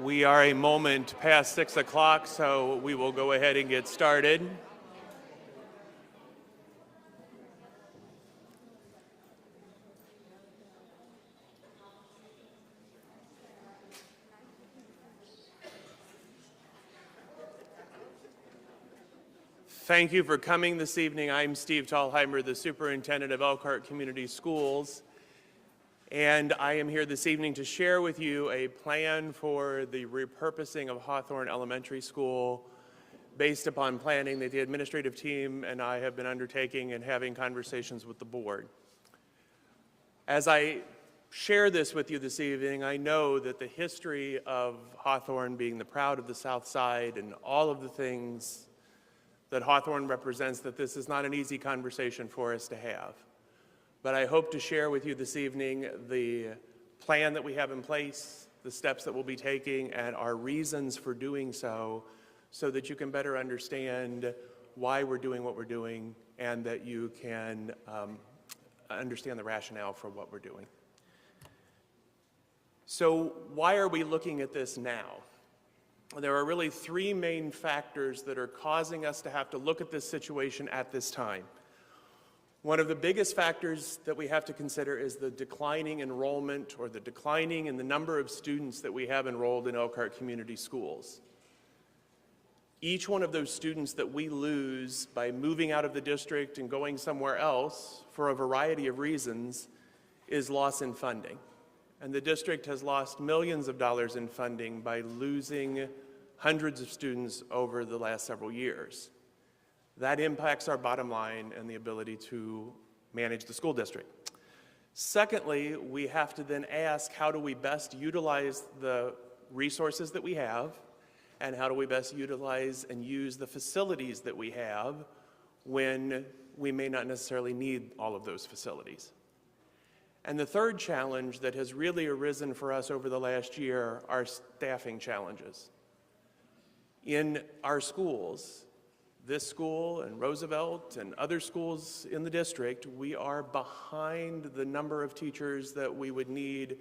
We are a moment past 6 o'clock, so we will go ahead and get started. Thank you for coming this evening. I'm Steve Thalheimer, the Superintendent of Elkhart Community Schools, and I am here this evening to share with you a plan for the repurposing of Hawthorne Elementary School based upon planning that the administrative team and I have been undertaking and having conversations with the board. As I share this with you this evening, I know that the history of Hawthorne being the proud of the South Side and all of the things that Hawthorne represents, that this is not an easy conversation for us to have. But I hope to share with you this evening the plan that we have in place, the steps that we'll be taking, and our reasons for doing so that you can better understand why we're doing what we're doing and that you can understand the rationale for what we're doing. So why are we looking at this now? There are really three main factors that are causing us to have to look at this situation at this time. One of the biggest factors that we have to consider is the declining enrollment, or the declining in the number of students that we have enrolled in Elkhart Community Schools. Each one of those students that we lose by moving out of the district and going somewhere else for a variety of reasons is loss in funding. And the district has lost millions of dollars in funding by losing hundreds of students over the last several years. That impacts our bottom line and the ability to manage the school district. Secondly, we have to then ask, how do we best utilize the resources that we have, and how do we best utilize and use the facilities that we have when we may not necessarily need all of those facilities? And the third challenge that has really arisen for us over the last year are staffing challenges. In our schools, this school and Roosevelt and other schools in the district, we are behind the number of teachers that we would need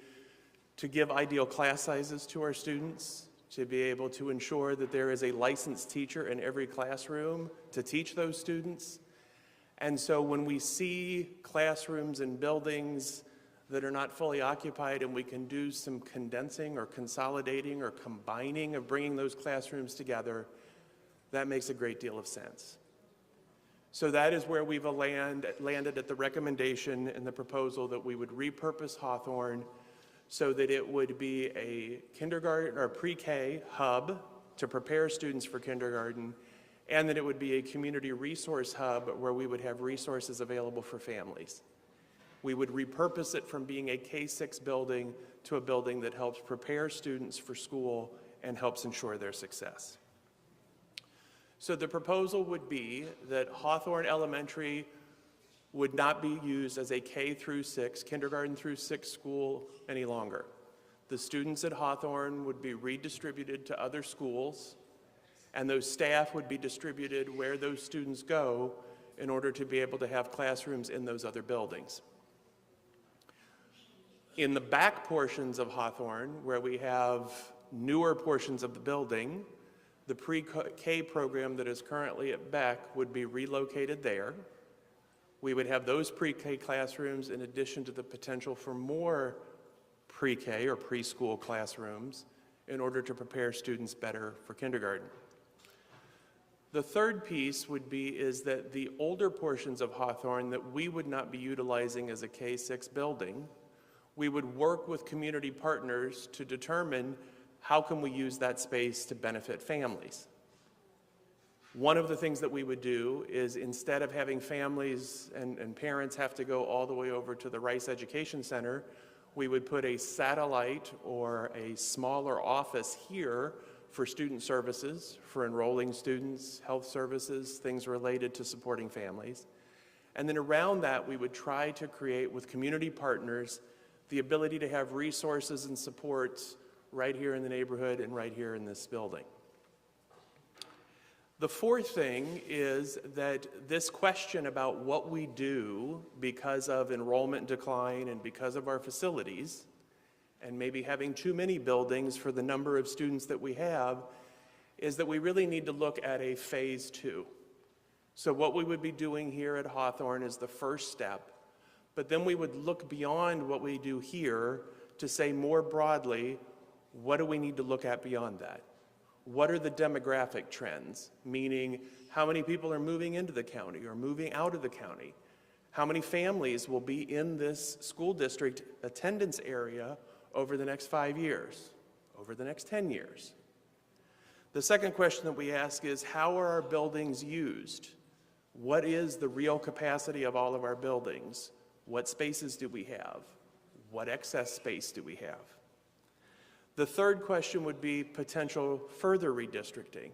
to give ideal class sizes to our students, to be able to ensure that there is a licensed teacher in every classroom to teach those students. And so when we see classrooms and buildings that are not fully occupied and we can do some condensing or consolidating or combining of bringing those classrooms together, that makes a great deal of sense. So that is where we've landed at the recommendation and the proposal that we would repurpose Hawthorne so that it would be a kindergarten or pre-K hub to prepare students for kindergarten, and that it would be a community resource hub where we would have resources available for families. We would repurpose it from being a K-6 building to a building that helps prepare students for school and helps ensure their success. So the proposal would be that Hawthorne Elementary would not be used as a K-6, kindergarten through 6 school any longer. The students at Hawthorne would be redistributed to other schools, and those staff would be distributed where those students go in order to be able to have classrooms in those other buildings. In the back portions of Hawthorne, where we have newer portions of the building, the pre-K program that is currently at Beck would be relocated there. We would have those pre-K classrooms in addition to the potential for more pre-K or preschool classrooms in order to prepare students better for kindergarten. The third piece would be is that the older portions of Hawthorne that we would not be utilizing as a K-6 building, we would work with community partners to determine how can we use that space to benefit families. One of the things that we would do is, instead of having families and parents have to go all the way over to the Rice Education Center, we would put a satellite or a smaller office here for student services, for enrolling students, health services, things related to supporting families. And then around that, we would try to create, with community partners, the ability to have resources and supports right here in the neighborhood and right here in this building. The fourth thing is that this question about what we do because of enrollment decline and because of our facilities, and maybe having too many buildings for the number of students that we have, is that we really need to look at a phase 2. So what we would be doing here at Hawthorne is the first step, but then we would look beyond what we do here to say more broadly, what do we need to look at beyond that? What are the demographic trends? Meaning, how many people are moving into the county or moving out of the county? How many families will be in this school district attendance area over the next 5 years, over the next 10 years? The second question that we ask is, how are our buildings used? What is the real capacity of all of our buildings? What spaces do we have? What excess space do we have? The third question would be potential further redistricting.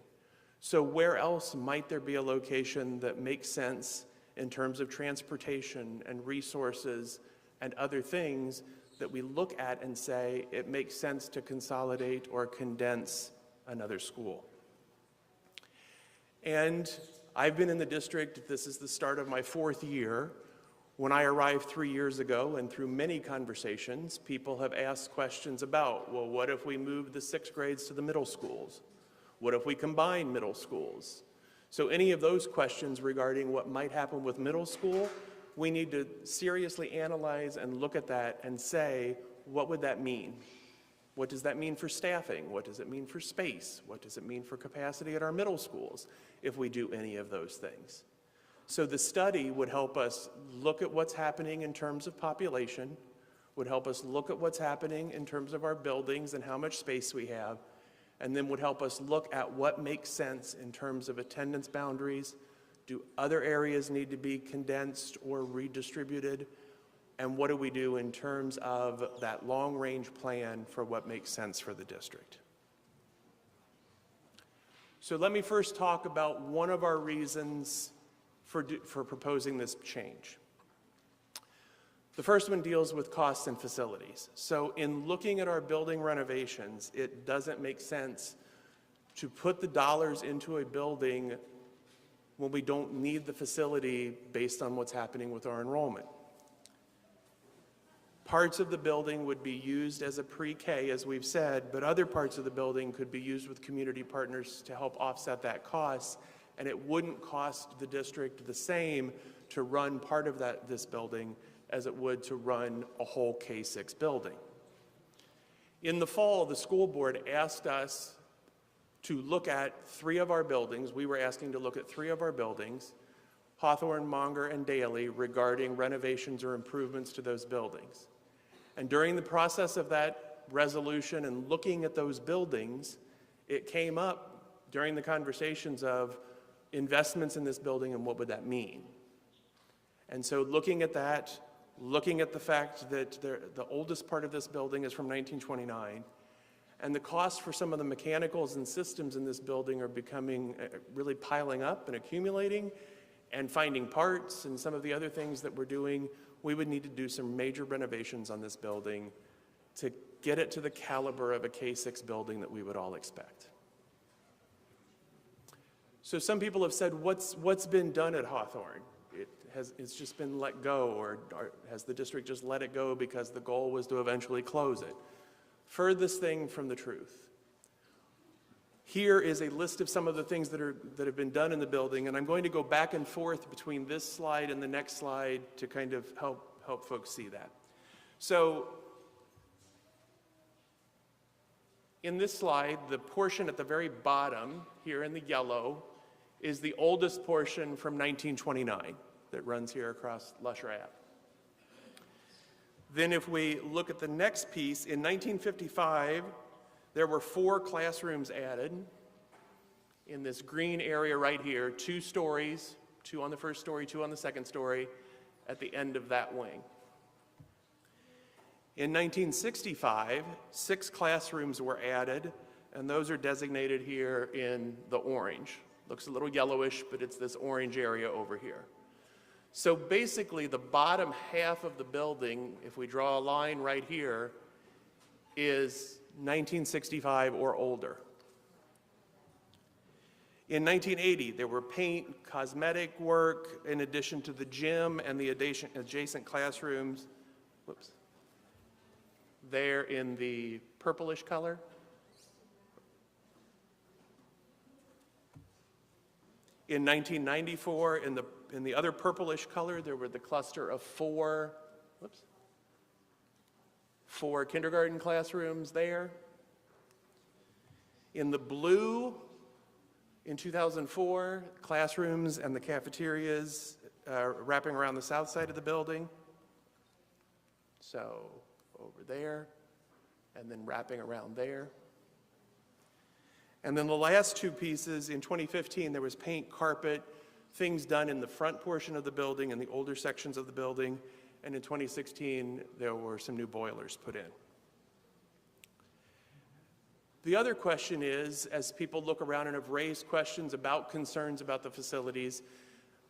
So where else might there be a location that makes sense in terms of transportation and resources and other things that we look at and say it makes sense to consolidate or condense another school? And I've been in the district, this is the start of my 4th year. When I arrived 3 years ago, and through many conversations, people have asked questions about, well, what if we move the 6th grades to the middle schools? What if we combine middle schools? So any of those questions regarding what might happen with middle school, we need to seriously analyze and look at that and say, what would that mean? What does that mean for staffing? What does it mean for space? What does it mean for capacity at our middle schools if we do any of those things? So the study would help us look at what's happening in terms of population, would help us look at what's happening in terms of our buildings and how much space we have, and then would help us look at what makes sense in terms of attendance boundaries. Do other areas need to be condensed or redistributed? And what do we do in terms of that long-range plan for what makes sense for the district? So let me first talk about one of our reasons for proposing this change. The first one deals with costs and facilities. So in looking at our building renovations, it doesn't make sense to put the dollars into a building when we don't need the facility based on what's happening with our enrollment. Parts of the building would be used as a pre-K, as we've said, but other parts of the building could be used with community partners to help offset that cost, and it wouldn't cost the district the same to run part of this building as it would to run a whole K-6 building. In the fall, the school board asked us to look at 3 of our buildings. We were asking to look at 3 of our buildings, Hawthorne, Monger, and Daly, regarding renovations or improvements to those buildings. And during the process of that resolution and looking at those buildings, it came up during the conversations of investments in this building and what would that mean. And so looking at that, looking at the fact that the oldest part of this building is from 1929, and the cost for some of the mechanicals and systems in this building are becoming really piling up and accumulating, and finding parts and some of the other things that we're doing, we would need to do some major renovations on this building to get it to the caliber of a K-6 building that we would all expect. So some people have said, what's been done at Hawthorne? It's just been let go, or has the district just let it go because the goal was to eventually close it? Furthest thing from the truth. Here is a list of some of the things that have been done in the building, and I'm going to go back and forth between this slide and the next slide to kind of help folks see that. So in this slide, the portion at the very bottom, here in the yellow, is the oldest portion from 1929 that runs here across Lusher Ave. Then if we look at the next piece, in 1955, there were 4 classrooms added in this green area right here, 2 stories, 2 on the first story, 2 on the second story, at the end of that wing. In 1965, 6 classrooms were added, and those are designated here in the orange. Looks a little yellowish, but it's this orange area over here. So basically, the bottom half of the building, if we draw a line right here, is 1965 or older. In 1980, there were paint, cosmetic work, in addition to the gym and the adjacent classrooms. Whoops. there in the purplish color. In 1994, in the other purplish color, there were the cluster of four kindergarten classrooms there. In the blue, in 2004, classrooms and the cafeterias wrapping around the south side of the building. So over there, and then wrapping around there. And then the last two pieces, in 2015, there was paint, carpet, things done in the front portion of the building and the older sections of the building. And in 2016, there were some new boilers put in. The other question is, as people look around and have raised questions about concerns about the facilities,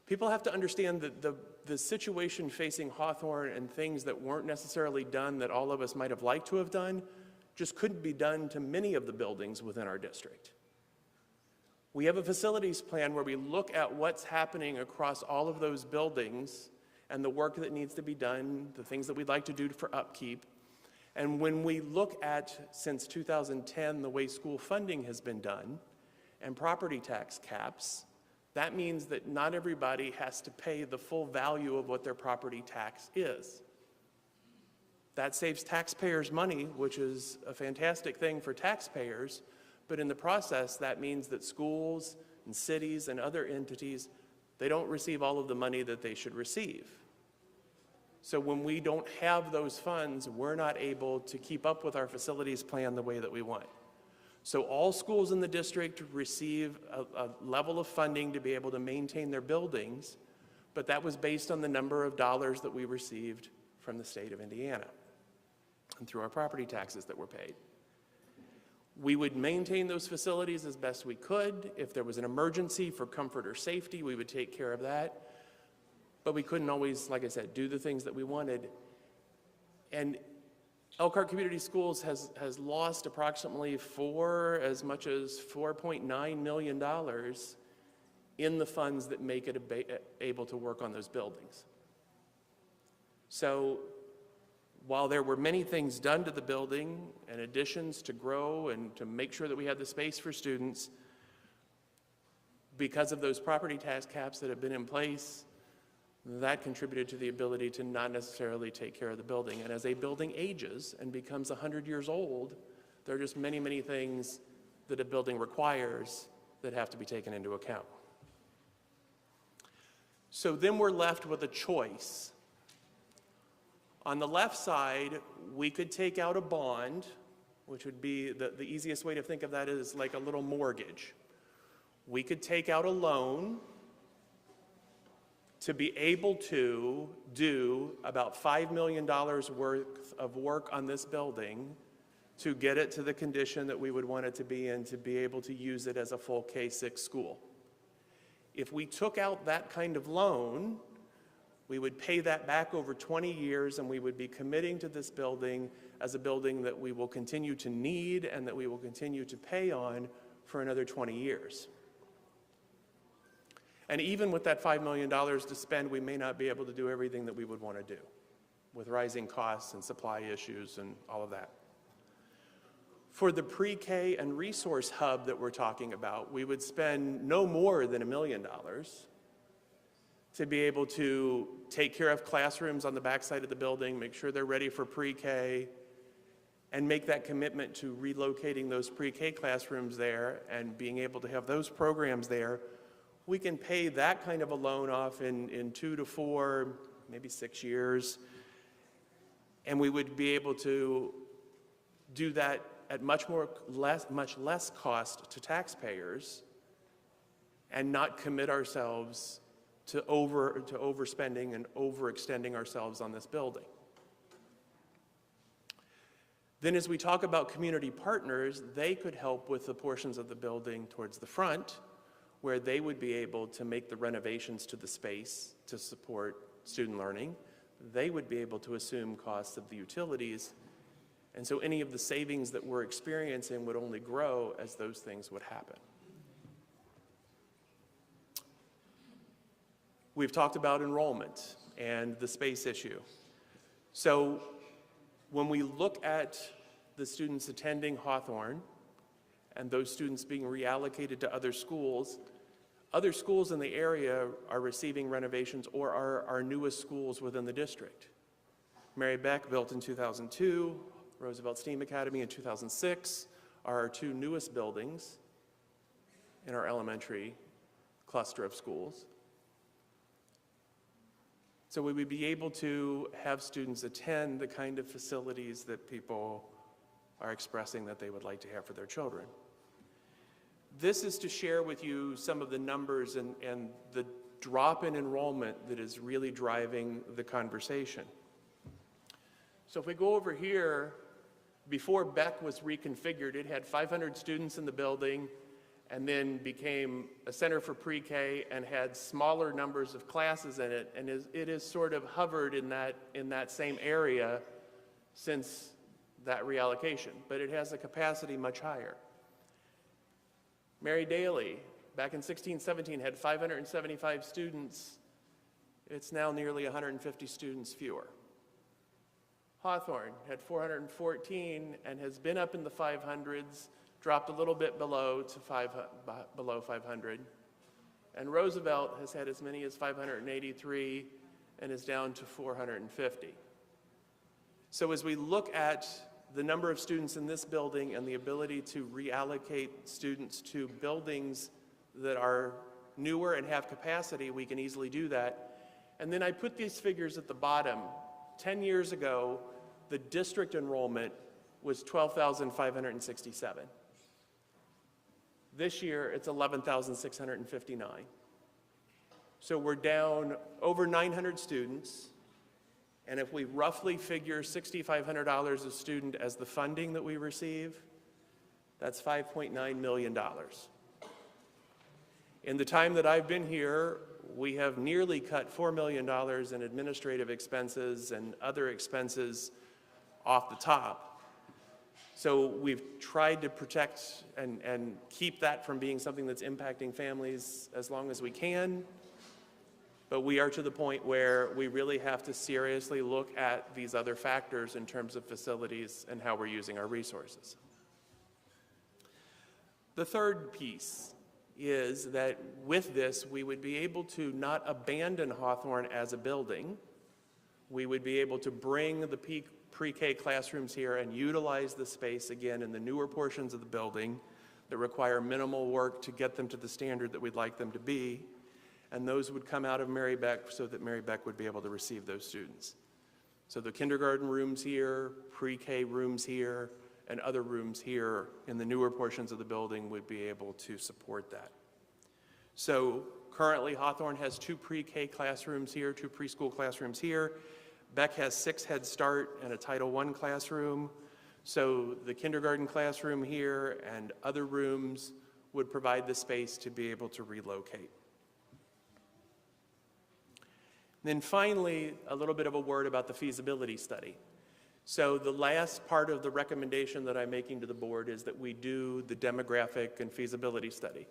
people have to understand that the situation facing Hawthorne and things that weren't necessarily done that all of us might have liked to have done just couldn't be done to many of the buildings within our district. We have a facilities plan where we look at what's happening across all of those buildings and the work that needs to be done, the things that we'd like to do for upkeep. And when we look at, since 2010, the way school funding has been done and property tax caps, that means that not everybody has to pay the full value of what their property tax is. That saves taxpayers money, which is a fantastic thing for taxpayers, but in the process, that means that schools and cities and other entities, they don't receive all of the money that they should receive. So when we don't have those funds, we're not able to keep up with our facilities plan the way that we want. So all schools in the district receive a level of funding to be able to maintain their buildings, but that was based on the number of dollars that we received from the state of Indiana and through our property taxes that were paid. We would maintain those facilities as best we could. If there was an emergency for comfort or safety, we would take care of that. But we couldn't always, like I said, do the things that we wanted. And Elkhart Community Schools has lost approximately as much as $4.9 million in the funds that make it able to work on those buildings. So while there were many things done to the building and additions to grow and to make sure that we had the space for students, because of those property tax caps that have been in place, that contributed to the ability to not necessarily take care of the building. And as a building ages and becomes 100 years old, there are just many, many things that a building requires that have to be taken into account. So then we're left with a choice. On the left side, we could take out a bond, which would be the easiest way to think of that is like a little mortgage. We could take out a loan to be able to do about $5 million worth of work on this building to get it to the condition that we would want it to be in to be able to use it as a full K-6 school. If we took out that kind of loan, we would pay that back over 20 years and we would be committing to this building as a building that we will continue to need and that we will continue to pay on for another 20 years. And even with that $5 million to spend, we may not be able to do everything that we would want to do with rising costs and supply issues and all of that. For the pre-K and resource hub that we're talking about, we would spend no more than $1 million to be able to take care of classrooms on the backside of the building, make sure they're ready for pre-K, and make that commitment to relocating those pre-K classrooms there and being able to have those programs there. We can pay that kind of a loan off in 2 to 4, maybe 6 years, and we would be able to do that at much less cost to taxpayers and not commit ourselves to overspending and overextending ourselves on this building. Then as we talk about community partners, they could help with the portions of the building towards the front where they would be able to make the renovations to the space to support student learning. They would be able to assume costs of the utilities. And so any of the savings that we're experiencing would only grow as those things would happen. We've talked about enrollment and the space issue. So When we look at the students attending Hawthorne and those students being reallocated to other schools in the area are receiving renovations or are our newest schools within the district. Mary Beck, built in 2002, Roosevelt STEAM Academy in 2006 are our two newest buildings in our elementary cluster of schools. So we would be able to have students attend the kind of facilities that people are expressing that they would like to have for their children. This is to share with you some of the numbers and the drop in enrollment that is really driving the conversation. So if we go over here, before Beck was reconfigured, it had 500 students in the building and then became a center for pre-K and had smaller numbers of classes in it, and it has sort of hovered in that same area since that reallocation, but it has a capacity much higher. Mary Daly, back in 16-17, had 575 students. It's now nearly 150 students fewer. Hawthorne had 414 and has been up in the 500s, dropped a little bit below 500. And Roosevelt has had as many as 583 and is down to 450. So as we look at the number of students in this building and the ability to reallocate students to buildings that are newer and have capacity, we can easily do that. And then I put these figures at the bottom. 10 years ago, the district enrollment was 12,567. This year, it's 11,659. So we're down over 900 students. And if we roughly figure $6,500 a student as the funding that we receive, that's $5.9 million. In the time that I've been here, we have nearly cut $4 million in administrative expenses and other expenses off the top. So we've tried to protect and keep that from being something that's impacting families as long as we can. But we are to the point where we really have to seriously look at these other factors in terms of facilities and how we're using our resources. The third piece is that with this, we would be able to not abandon Hawthorne as a building. We would be able to bring the pre-K classrooms here and utilize the space again in the newer portions of the building that require minimal work to get them to the standard that we'd like them to be. And those would come out of Mary Beck so that Mary Beck would be able to receive those students. So the kindergarten rooms here, pre-K rooms here, and other rooms here in the newer portions of the building would be able to support that. So currently Hawthorne has 2 pre-K classrooms here, 2 preschool classrooms here. Beck has 6 Head Start and a Title I classroom. So the kindergarten classroom here and other rooms would provide the space to be able to relocate. Then finally, a little bit of a word about the feasibility study. So the last part of the recommendation that I'm making to the board is that we do the demographic and feasibility study.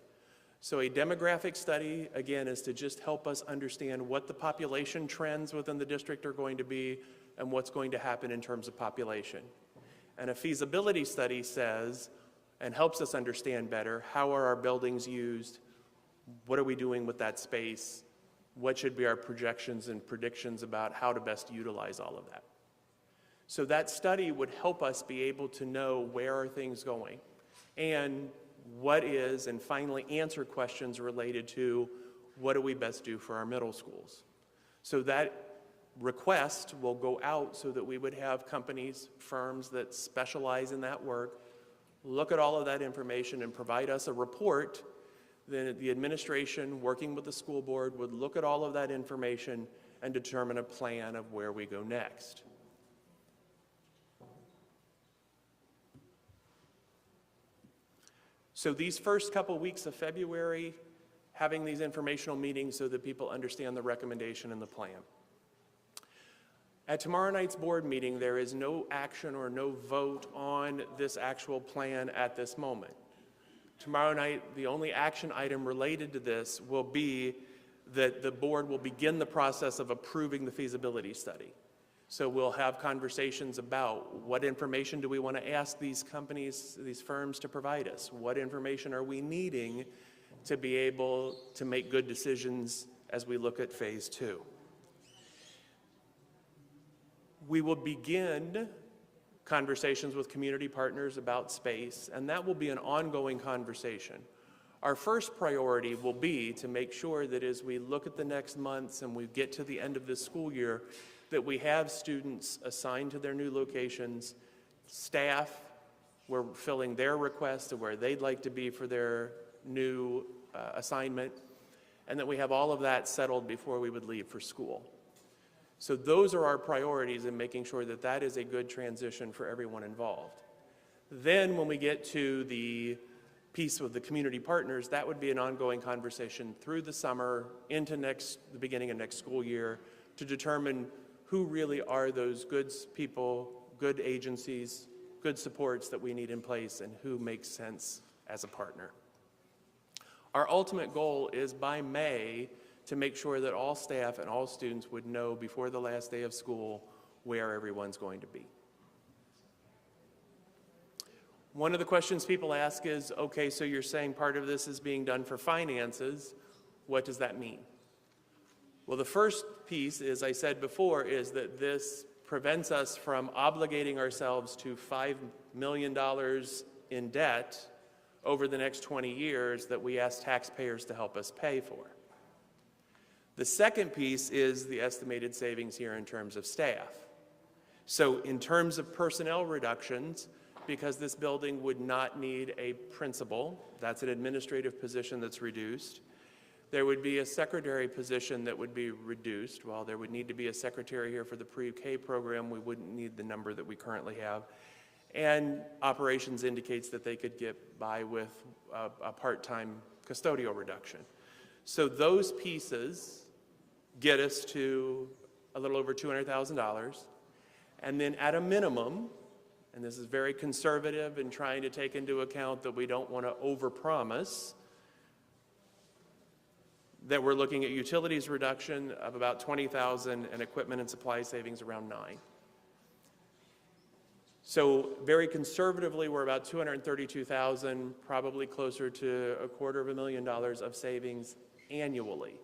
So a demographic study, again, is to just help us understand what the population trends within the district are going to be and what's going to happen in terms of population. And a feasibility study says, and helps us understand better, how are our buildings used? What are we doing with that space? What should be our projections and predictions about how to best utilize all of that? So that study would help us be able to know where are things going and what is, and finally answer questions related to what do we best do for our middle schools. So that request will go out so that we would have companies, firms that specialize in that work, look at all of that information and provide us a report. Then the administration, working with the school board, would look at all of that information and determine a plan of where we go next. So these first couple weeks of February, having these informational meetings so that people understand the recommendation and the plan. At tomorrow night's board meeting, there is no action or no vote on this actual plan at this moment. Tomorrow night, the only action item related to this will be that the board will begin the process of approving the feasibility study. So we'll have conversations about what information do we want to ask these companies, these firms to provide us? What information are we needing to be able to make good decisions as we look at phase 2? We will begin conversations with community partners about space, and that will be an ongoing conversation. Our first priority will be to make sure that as we look at the next months and we get to the end of this school year, that we have students assigned to their new locations, staff, we're filling their requests of where they'd like to be for their new assignment, and that we have all of that settled before we would leave for school. So those are our priorities in making sure that that is a good transition for everyone involved. Then when we get to the piece with the community partners, that would be an ongoing conversation through the summer into the beginning of next school year to determine who really are those good people, good agencies, good supports that we need in place, and who makes sense as a partner. Our ultimate goal is by May to make sure that all staff and all students would know before the last day of school where everyone's going to be. One of the questions people ask is, okay, so you're saying part of this is being done for finances. What does that mean? Well, the first piece, as I said before, is that this prevents us from obligating ourselves to $5 million in debt over the next 20 years that we ask taxpayers to help us pay for. The second piece is the estimated savings here in terms of staff. So in terms of personnel reductions, because this building would not need a principal, that's an administrative position that's reduced. There would be a secretary position that would be reduced. While there would need to be a secretary here for the pre-K program, we wouldn't need the number that we currently have. And operations indicates that they could get by with a part-time custodial reduction. So those pieces get us to a little over $200,000. And then at a minimum, and this is very conservative in trying to take into account that we don't want to overpromise, that we're looking at utilities reduction of about $20,000 and equipment and supply savings around $9,000. So very conservatively, we're about $232,000, probably closer to $250,000 of savings annually,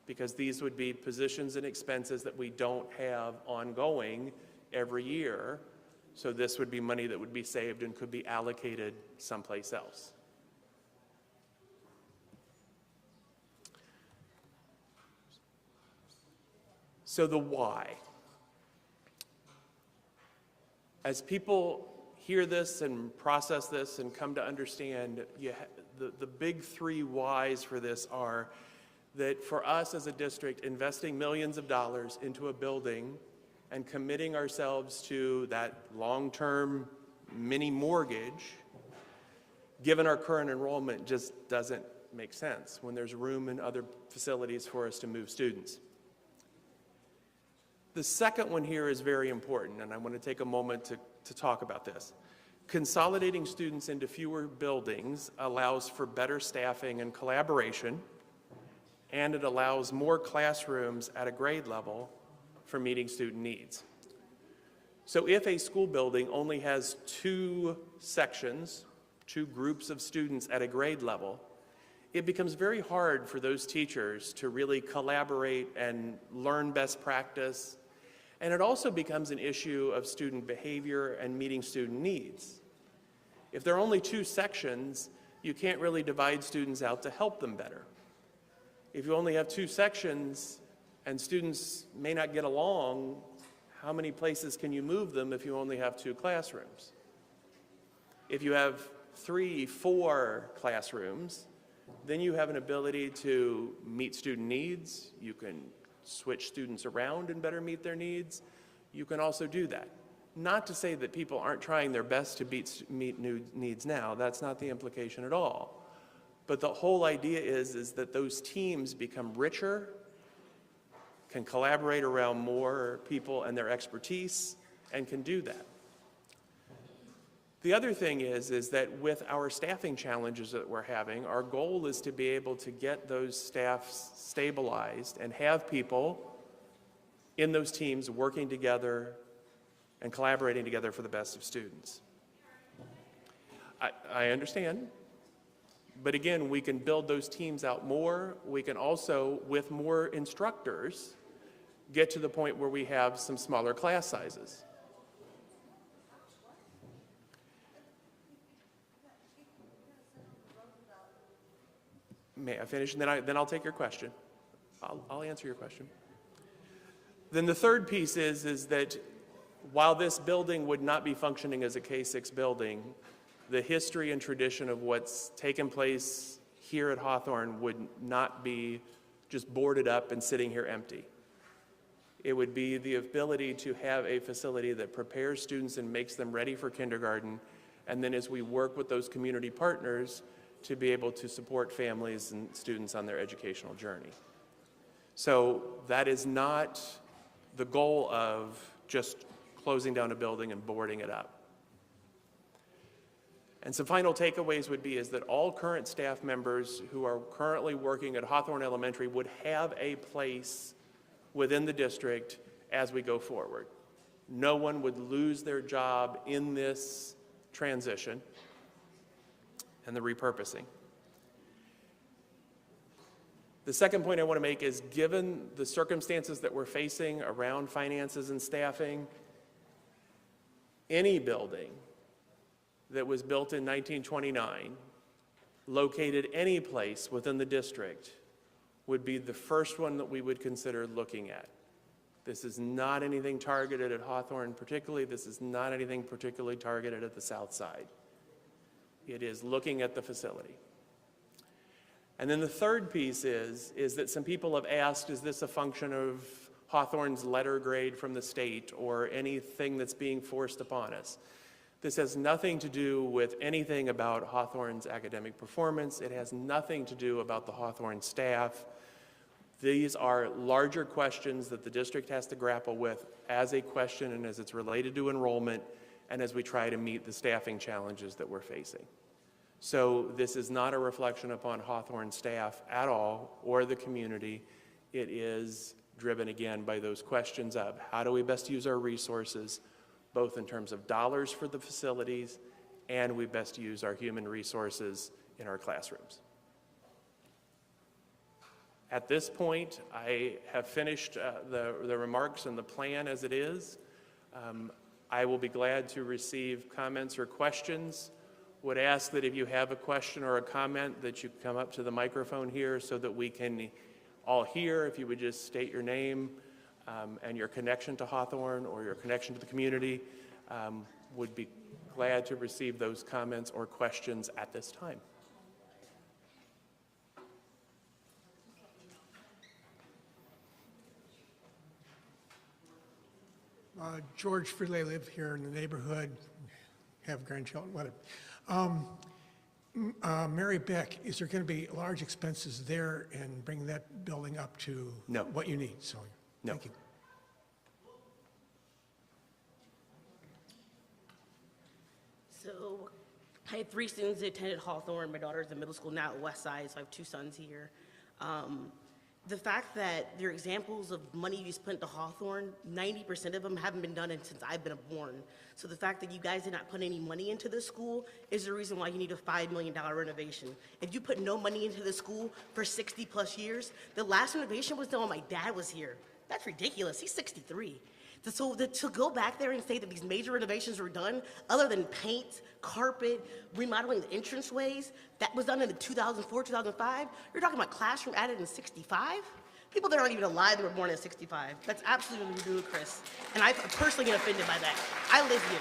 because these would be positions and expenses that we don't have ongoing every year. So this would be money that would be saved and could be allocated someplace else. So the why. As people hear this and process this and come to understand, the big three whys for this are that for us as a district, investing millions of dollars into a building and committing ourselves to that long-term mini mortgage, given our current enrollment, just doesn't make sense when there's room in other facilities for us to move students. The second one here is very important, and I want to take a moment to talk about this. Consolidating students into fewer buildings allows for better staffing and collaboration, and it allows more classrooms at a grade level for meeting student needs. So if a school building only has 2 sections, 2 groups of students at a grade level, it becomes very hard for those teachers to really collaborate and learn best practice. And it also becomes an issue of student behavior and meeting student needs. If there are only 2 sections, you can't really divide students out to help them better. If you only have 2 sections and students may not get along, how many places can you move them if you only have 2 classrooms? If you have 3, 4 classrooms, then you have an ability to meet student needs. You can switch students around and better meet their needs. You can also do that. Not to say that people aren't trying their best to meet new needs now. That's not the implication at all. But the whole idea is that those teams become richer, can collaborate around more people and their expertise, and can do that. The other thing is that with our staffing challenges that we're having, our goal is to be able to get those staffs stabilized and have people in those teams, working together and collaborating together for the best of students. I understand, but again, we can build those teams out more. We can also, with more instructors, get to the point where we have some smaller class sizes. May I finish? And then I'll take your question. I'll answer your question. Then the third piece is that while this building would not be functioning as a K-6 building, the history and tradition of what's taken place here at Hawthorne would not be just boarded up and sitting here empty. It would be the ability to have a facility that prepares students and makes them ready for kindergarten, and then as we work with those community partners to be able to support families and students on their educational journey. So that is not the goal of just closing down a building and boarding it up. And some final takeaways would be is that all current staff members who are currently working at Hawthorne Elementary would have a place within the district as we go forward. No one would lose their job in this transition and the repurposing. The second point I want to make is, given the circumstances that we're facing around finances and staffing, any building that was built in 1929, located any place within the district, would be the first one that we would consider looking at. This is not anything targeted at Hawthorne particularly. This is not anything particularly targeted at the South Side. It is looking at the facility. And then the third piece is that some people have asked, is this a function of Hawthorne's letter grade from the state or anything that's being forced upon us? This has nothing to do with anything about Hawthorne's academic performance. It has nothing to do about the Hawthorne staff. These are larger questions that the district has to grapple with as a question and as it's related to enrollment and as we try to meet the staffing challenges that we're facing. So this is not a reflection upon Hawthorne staff at all or the community. It is driven again by those questions of how do we best use our resources, both in terms of dollars for the facilities and we best use our human resources in our classrooms. At this point, I have finished the remarks and the plan as it is. I will be glad to receive comments or questions. Would ask that if you have a question or a comment that you come up to the microphone here so that we can all hear. If you would just state your name and your connection to Hawthorne or your connection to the community, would be glad to receive those comments or questions at this time. George Freeley, live here in the neighborhood, have grandchildren, whatever. Mary Beck, is there going to be large expenses there and bring that building up to No. what you need? So, No. Thank you. So I had 3 students that attended Hawthorne. My daughter's in middle school now at West Side, so I have 2 sons here. The fact that there are examples of money you spent to Hawthorne, 90% of them haven't been done since I've been born. So the fact that you guys did not put any money into this school is the reason why you need a $5 million renovation. If you put no money into the school for 60 plus years, the last renovation was done when my dad was here. That's ridiculous. He's 63. So to go back there and say that these major renovations were done, other than paint, carpet, remodeling the entranceways, that was done in 2004, 2005, you're talking about classroom added in 65? People that aren't even alive that were born in 65. That's absolutely ludicrous. And I personally get offended by that. I live here.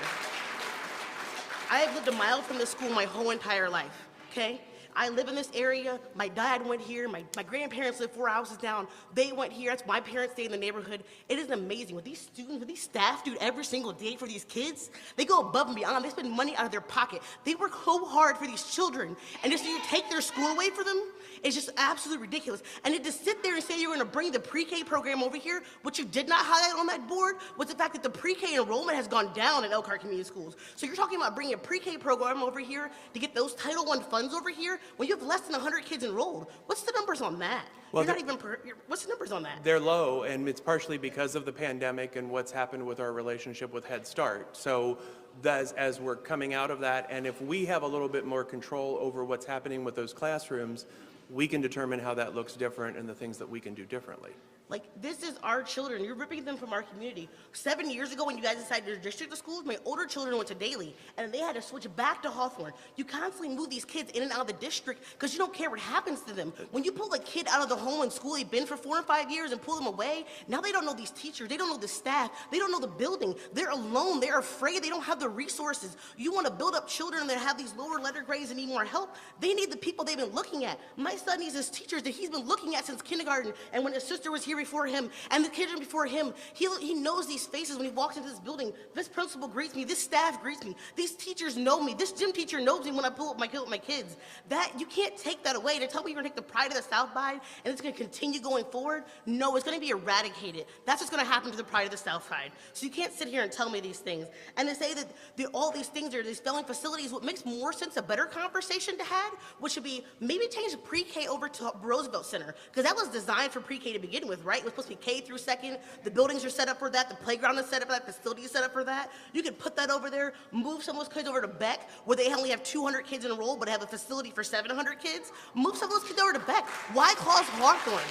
I have lived a mile from the school my whole entire life, okay? I live in this area. My dad went here. My grandparents live 4 houses down. They went here. That's my parents stay in the neighborhood. It is amazing what these students, what these staff do every single day for these kids. They go above and beyond. They spend money out of their pocket. They work so hard for these children. And just to take their school away from them is just absolutely ridiculous. And then to sit there and say you're going to bring the pre-K program over here, what you did not highlight on that board was the fact that the pre-K enrollment has gone down in Elkhart Community Schools. So you're talking about bringing a pre-K program over here to get those Title I funds over here when you have less than 100 kids enrolled? What's the numbers on that? Well, What's the numbers on that? They're low, and it's partially because of the pandemic and what's happened with our relationship with Head Start. So as we're coming out of that, and if we have a little bit more control over what's happening with those classrooms, we can determine how that looks different and the things that we can do differently. Like, this is our children. You're ripping them from our community. 7 years ago, when you guys decided to district the schools, my older children went to Daly, and they had to switch back to Hawthorne. You constantly move these kids in and out of the district because you don't care what happens to them. When you pull a kid out of the home and school they've been for 4 and 5 years and pull them away, now they don't know these teachers. They don't know the staff. They don't know the building. They're alone. They're afraid. They don't have the resources. You want to build up children that have these lower letter grades and need more help. They need the people they've been looking at. My son needs his teachers that he's been looking at since kindergarten, and when his sister was here before him, and the kids before him, he knows these faces when he walks into this building. This principal greets me, this staff greets me, these teachers know me, this gym teacher knows me when I pull up my kids. That, you can't take that away. To tell me you're gonna take the pride of the South Side and it's gonna continue going forward, no, it's gonna be eradicated. That's what's gonna happen to the pride of the South Side. So you can't sit here and tell me these things. And to say that all these things are these failing facilities, what makes more sense, a better conversation to have, which should be maybe change the pre-K over to Roosevelt Center, because that was designed for pre-K to begin with, right? It was supposed to be K through second. The buildings are set up for that. The playground is set up for that. The facility is set up for that. You could put that over there, move some of those kids over to Beck, where they only have 200 kids enrolled, but have a facility for 700 kids. Move some of those kids over to Beck. Why cause Hawthorne?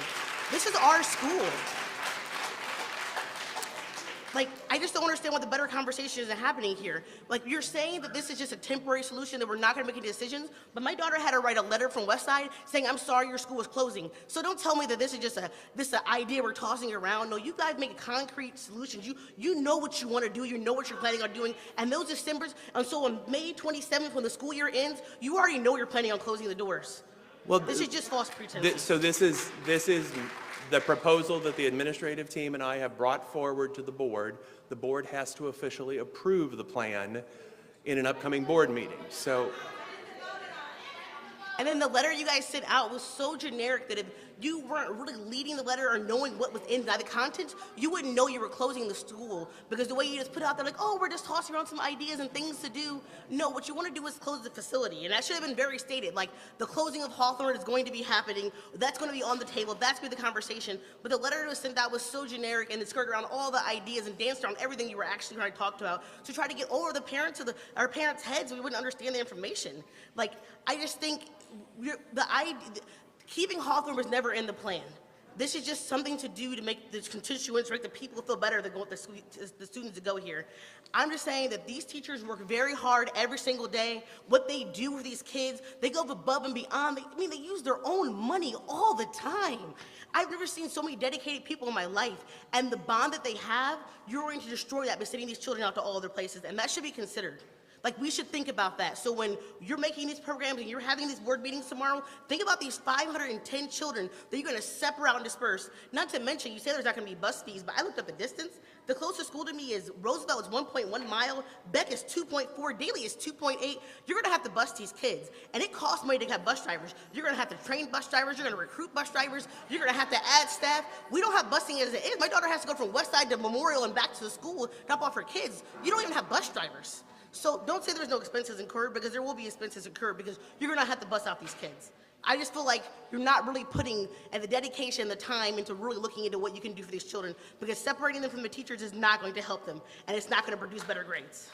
This is our school. Like, I just don't understand what the better conversation is happening here. Like, you're saying that this is just a temporary solution, that we're not gonna make any decisions, but my daughter had to write a letter from Westside saying, I'm sorry your school is closing. So don't tell me that this is just an idea we're tossing around. No, you guys make concrete solutions. You know what you wanna do, you know what you're planning on doing, and those Decembers, and so on May 27th, when the school year ends, you already know you're planning on closing the doors. Well, this is just false pretenses. So this is the proposal that the administrative team and I have brought forward to the board. The board has to officially approve the plan in an upcoming board meeting. So, and then the letter you guys sent out was so generic that if you weren't really leading the letter or knowing what was in the content, you wouldn't know you were closing the school, because the way you just put it out there like, oh, we're just tossing around some ideas and things to do. No, what you want to do is close the facility, and that should have been very stated. Like, the closing of Hawthorne is going to be happening. That's going to be on the table. That's going to be the conversation. But the letter that was sent out was so generic, and it skirted around all the ideas and danced around everything you were actually trying to talk about to try to get over the parents to our parents' heads, we wouldn't understand the information. Like, I just think keeping Hawthorne was never in the plan. This is just something to do to make the constituents, right, the people feel better that want the students to go here. I'm just saying that these teachers work very hard every single day. What they do with these kids, they go above and beyond. They use their own money all the time. I've never seen so many dedicated people in my life, and the bond that they have, you're going to destroy that by sending these children out to all other places, and that should be considered. Like, we should think about that. So when you're making these programs and you're having these board meetings tomorrow, think about these 510 children that you're gonna separate out and disperse. Not to mention, you say there's not gonna be bus fees, but I looked up the distance. The closest school to me is Roosevelt, is 1.1 mile, Beck is 2.4, Daly is 2.8. You're gonna have to bus these kids, and it costs money to have bus drivers. You're gonna have to train bus drivers, you're gonna recruit bus drivers, you're gonna have to add staff. We don't have busing as it is. My daughter has to go from West Side to Memorial and back to the school, drop off her kids. You don't even have bus drivers. So don't say there's no expenses incurred, because there will be expenses incurred, because you're gonna have to bus out these kids. I just feel like you're not really putting the dedication, the time into really looking into what you can do for these children, because separating them from the teachers is not going to help them, and it's not gonna produce better grades.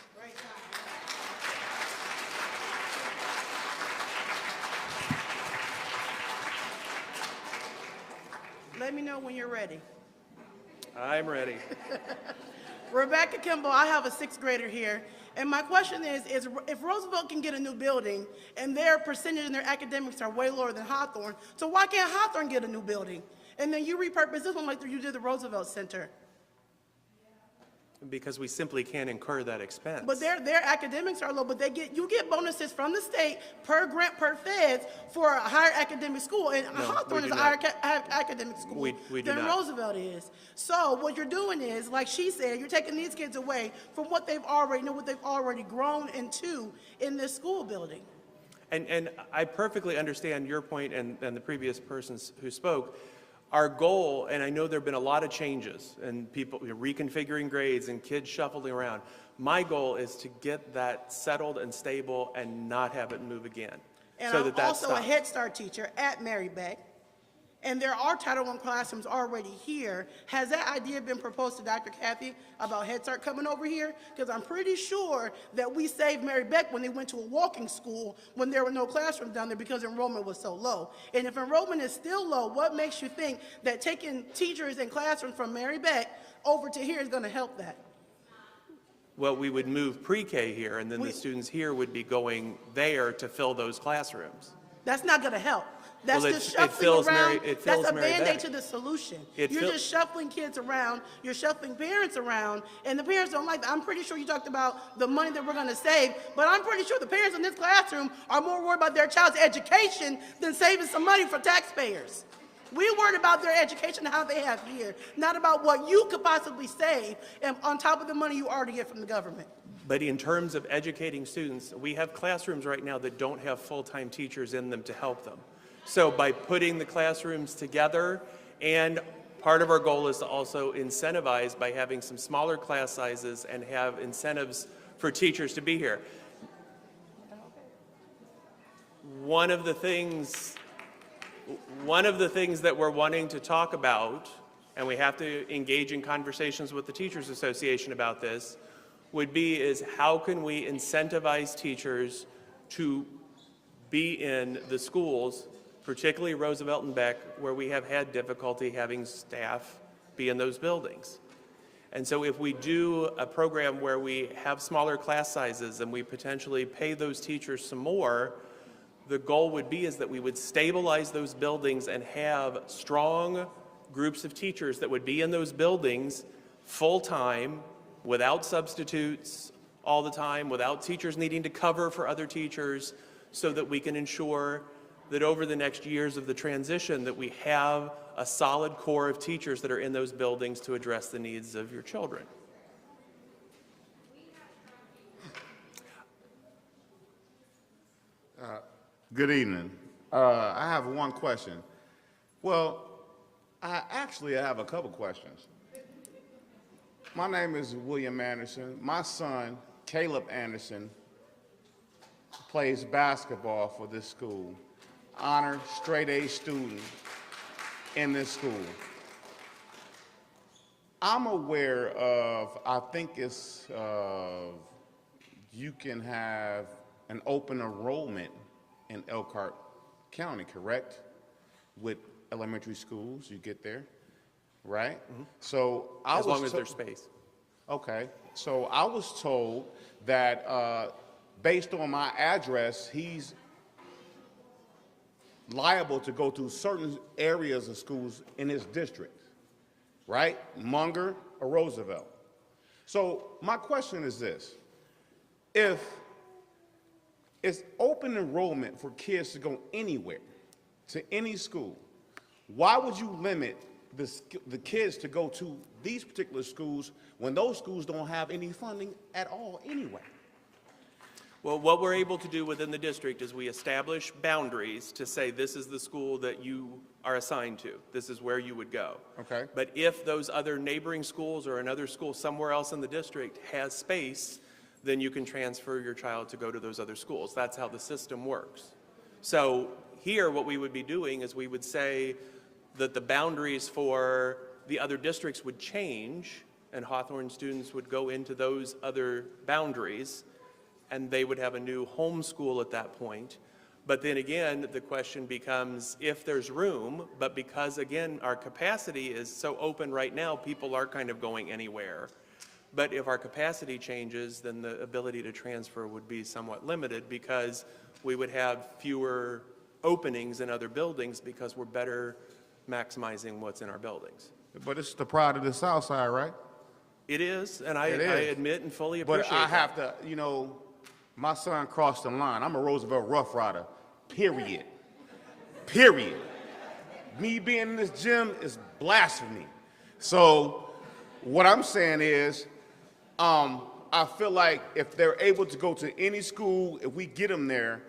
Let me know when you're ready. I'm ready. Rebecca Kimball, I have a 6th grader here. And my question is if Roosevelt can get a new building and their percentage in their academics are way lower than Hawthorne, so why can't Hawthorne get a new building? And then you repurpose this one like you did the Roosevelt Center. Because we simply can't incur that expense. But their academics are low, but you get bonuses from the state per grant per feds for a higher academic school, and Hawthorne is a higher academic school we do than not. Roosevelt is. So what you're doing is, like she said, you're taking these kids away from what they've already grown into in this school building. And I perfectly understand your point and the previous persons who spoke. Our goal, and I know there have been a lot of changes and people reconfiguring grades and kids shuffling around. My goal is to get that settled and stable and not have it move again. And so I'm that also a stops. Head Start teacher at Mary Beck. And there are Title I classrooms already here. Has that idea been proposed to Dr. Kathy about Head Start coming over here? Because I'm pretty sure that we saved Mary Beck when they went to a walking school when there were no classrooms down there because enrollment was so low. And if enrollment is still low, what makes you think that taking teachers and classrooms from Mary Beck over to here is going to help that? Well, we would move pre-K here, and then the students here would be going there to fill those classrooms. That's not going to help. That's Well, just it shuffling fills around. it That's fills a Mary Band-Aid Beck. to the solution. It You're fill- just shuffling kids around. You're shuffling parents around, and the parents don't like that. I'm pretty sure you talked about the money that we're going to save, but I'm pretty sure the parents in this classroom are more worried about their child's education than saving some money for taxpayers. We're worried about their education and how they have here, not about what you could possibly save and on top of the money you already get from the government. But in terms of educating students, we have classrooms right now that don't have full-time teachers in them to help them. So by putting the classrooms together, and part of our goal is to also incentivize by having some smaller class sizes and have incentives for teachers to be here. One of the things that we're wanting to talk about, and we have to engage in conversations with the Teachers Association about this, would be is how can we incentivize teachers to be in the schools, particularly Roosevelt and Beck, where we have had difficulty having staff be in those buildings. And so if we do a program where we have smaller class sizes and we potentially pay those teachers some more, the goal would be is that we would stabilize those buildings and have strong groups of teachers that would be in those buildings full-time, without substitutes all the time, without teachers needing to cover for other teachers, so that we can ensure that over the next years of the transition that we have a solid core of teachers that are in those buildings to address the needs of your children. Good evening. I have one question. Well, I have a couple questions. My name is William Anderson. My son, Caleb Anderson, plays basketball for this school. Honor straight A student in this school. I'm aware of, I think it's, you can have an open enrollment in Elkhart County, correct? With elementary schools, you get there, right? Mm-hmm. So As long as there's space. Okay, so I was told that based on my address, he's liable to go to certain areas of schools in his district, right? Munger or Roosevelt. So my question is this: if it's open enrollment for kids to go anywhere, to any school, why would you limit the kids to go to these particular schools when those schools don't have any funding at all anyway? Well, what we're able to do within the district is we establish boundaries to say this is the school that you are assigned to. This is where you would go. Okay. But if those other neighboring schools or another school somewhere else in the district has space, then you can transfer your child to go to those other schools. That's how the system works. So here what we would be doing is we would say that the boundaries for the other districts would change and Hawthorne students would go into those other boundaries and they would have a new home school at that point. But then again, the question becomes if there's room, but because again, our capacity is so open right now, people are kind of going anywhere. But if our capacity changes, then the ability to transfer would be somewhat limited because we would have fewer openings in other buildings because we're better maximizing what's in our buildings. But it's the pride of the South Side, right? It is, and I It is. admit and fully appreciate But I that. have to, you know, my son crossed the line. I'm a Roosevelt Rough Rider, period. Period. Me being in this gym is blasphemy. So what I'm saying is, I feel like if they're able to go to any school, if we get them there,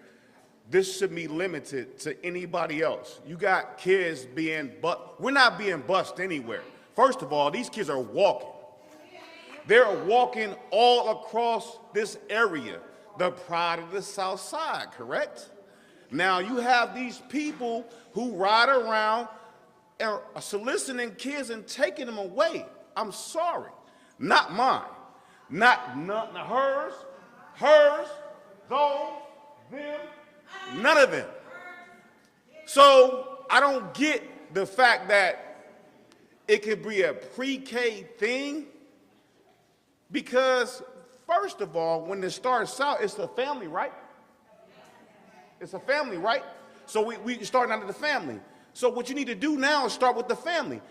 this should be limited to anybody else. You got kids we're not being bused anywhere. First of all, these kids are walking. They're walking all across this area, the pride of the South Side, correct? Now you have these people who ride around and are soliciting kids and taking them away. I'm sorry. Not mine. Not hers, those, them, none of them. So I don't get the fact that it could be a pre-K thing, because first of all, when it starts out, it's a family, right? It's a family, right? So we starting out of the family. So what you need to do now is start with the family.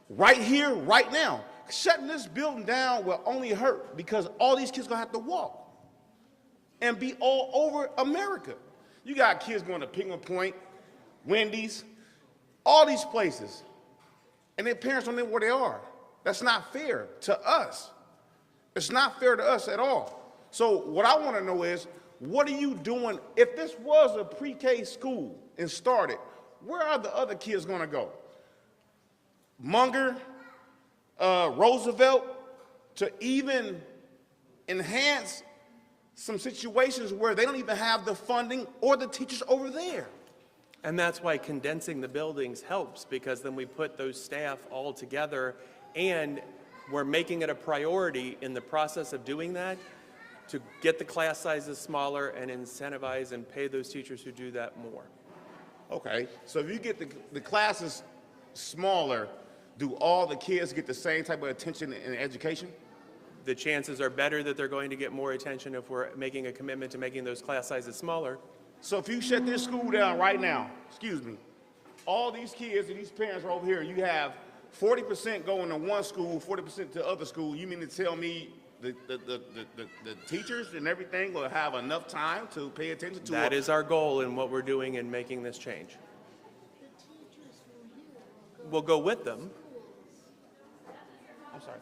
Right here, right now. Shutting this building down will only hurt, because all these kids are gonna have to walk and be all over America. You got kids going to Penguin Point, Wendy's, all these places, and their parents don't know where they are. That's not fair to us. It's not fair to us at all. So what I want to know is, what are you doing? If this was a pre-K school and started, where are the other kids going to go? Munger, Roosevelt, to even enhance some situations where they don't even have the funding or the teachers over there. And that's why condensing the buildings helps, because then we put those staff all together, and we're making it a priority in the process of doing that to get the class sizes smaller and incentivize and pay those teachers who do that more. Okay, so if you get the classes smaller, do all the kids get the same type of attention in education? The chances are better that they're going to get more attention if we're making a commitment to making those class sizes smaller. So if you shut this school down right now, excuse me, all these kids and these parents are over here, you have 40% going to one school, 40% to other school. You mean to tell me the teachers and everything will have enough time to pay attention to? That is our goal in what we're doing in making this change. We'll go with them. I'm sorry.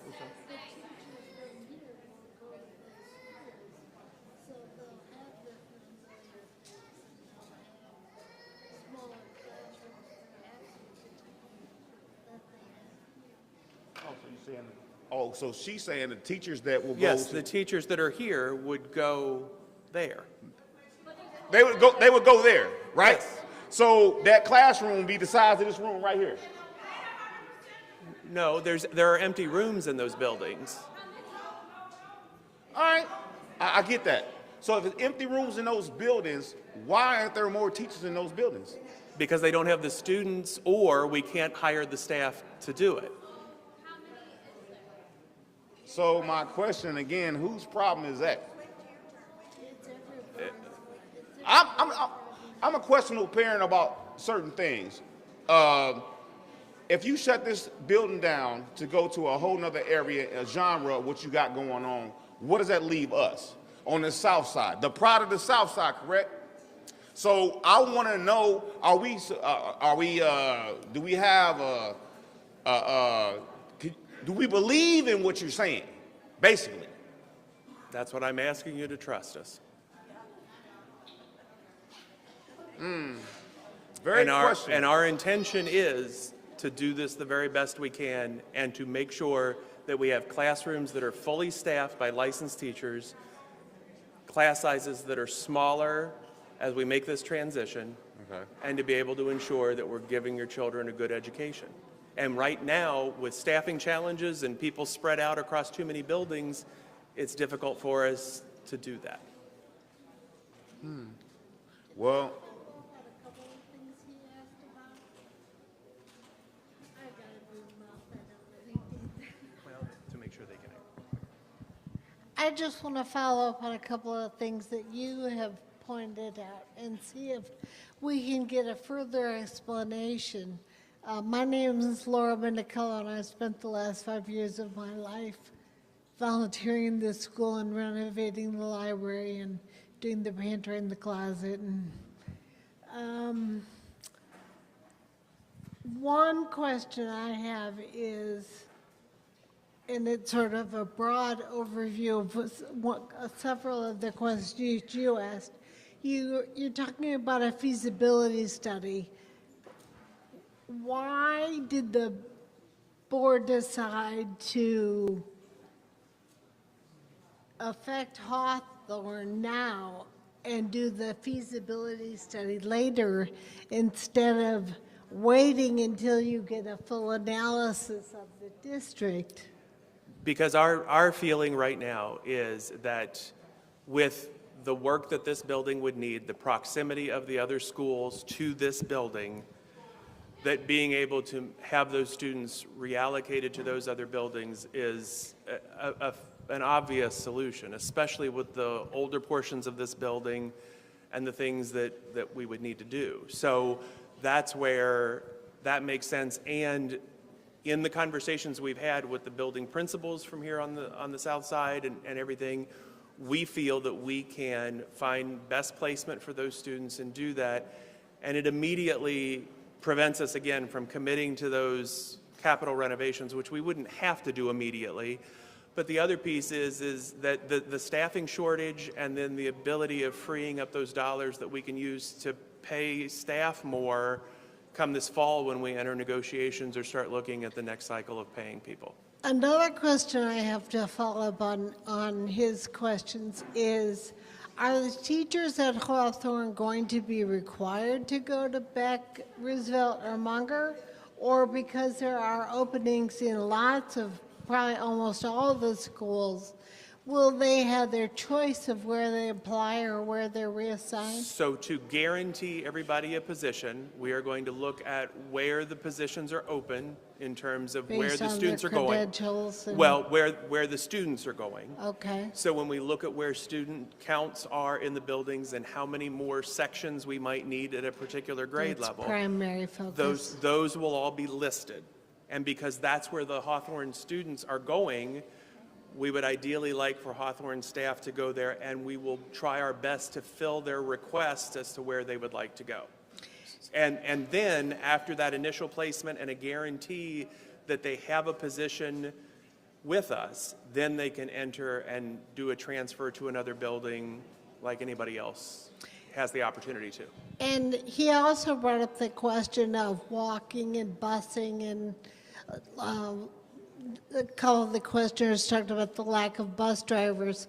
Oh, so she's saying the teachers that will Yes, go the teachers that are here would go there. they would go there, right? Yes. So that classroom would be the size of this room right here. No, there are empty rooms in those buildings. All right, I get that. So if there's empty rooms in those buildings, why aren't there more teachers in those buildings? Because they don't have the students, or we can't hire the staff to do it. So my question again, whose problem is that? I'm a questionable parent about certain things. If you shut this building down to go to a whole nother area, a genre of what you got going on, what does that leave us on the south side? The pride of the south side, correct? So I want to know: do we have do we believe in what you're saying, basically? That's what I'm asking you to trust us. Very And questionable. our intention is to do this the very best we can, and to make sure that we have classrooms that are fully staffed by licensed teachers, class sizes that are smaller as we make this transition, and to be able to ensure that we're giving your children a good education. And right now, with staffing challenges and people spread out across too many buildings, it's difficult for us to do that. Well, To make sure they can. I just want to follow up on a couple of things that you have pointed out and see if we can get a further explanation. My name is Laura Mendicillo, and I spent the last 5 years of my life volunteering in this school and renovating the library and doing the pantry and the closet. And one question I have is, and it's sort of a broad overview of several of the questions you asked. You're talking about a feasibility study. Why did the board decide to affect Hawthorne now and do the feasibility study later instead of waiting until you get a full analysis of the district? Because our feeling right now is that with the work that this building would need, the proximity of the other schools to this building, that being able to have those students reallocated to those other buildings is an obvious solution, especially with the older portions of this building and the things that we would need to do. So that's where that makes sense. And in the conversations we've had with the building principals from here on the south side and everything, we feel that we can find best placement for those students and do that. And it immediately prevents us again from committing to those capital renovations, which we wouldn't have to do immediately. But the other piece is that the staffing shortage and then the ability of freeing up those dollars that we can use to pay staff more come this fall when we enter negotiations or start looking at the next cycle of paying people. Another question I have to follow up on his questions is, are the teachers at Hawthorne going to be required to go to Beck, Roosevelt, or Munger? Or because there are openings in lots of, probably almost all of the schools, will they have their choice of where they apply or where they're reassigned? So to guarantee everybody a position, we are going to look at where the positions are open in terms of where Based the on students their are going. credentials and- Well, where the students are going. Okay. So when we look at where student counts are in the buildings and how many more sections we might need at a particular grade That's level, primary focus. those will all be listed. And because that's where the Hawthorne students are going, we would ideally like for Hawthorne staff to go there, and we will try our best to fill their requests as to where they would like to go. And then, after that initial placement and a guarantee that they have a position with us, then they can enter and do a transfer to another building like anybody else has the opportunity to. And he also brought up the question of walking and busing, and a couple of the questioners talked about the lack of bus drivers.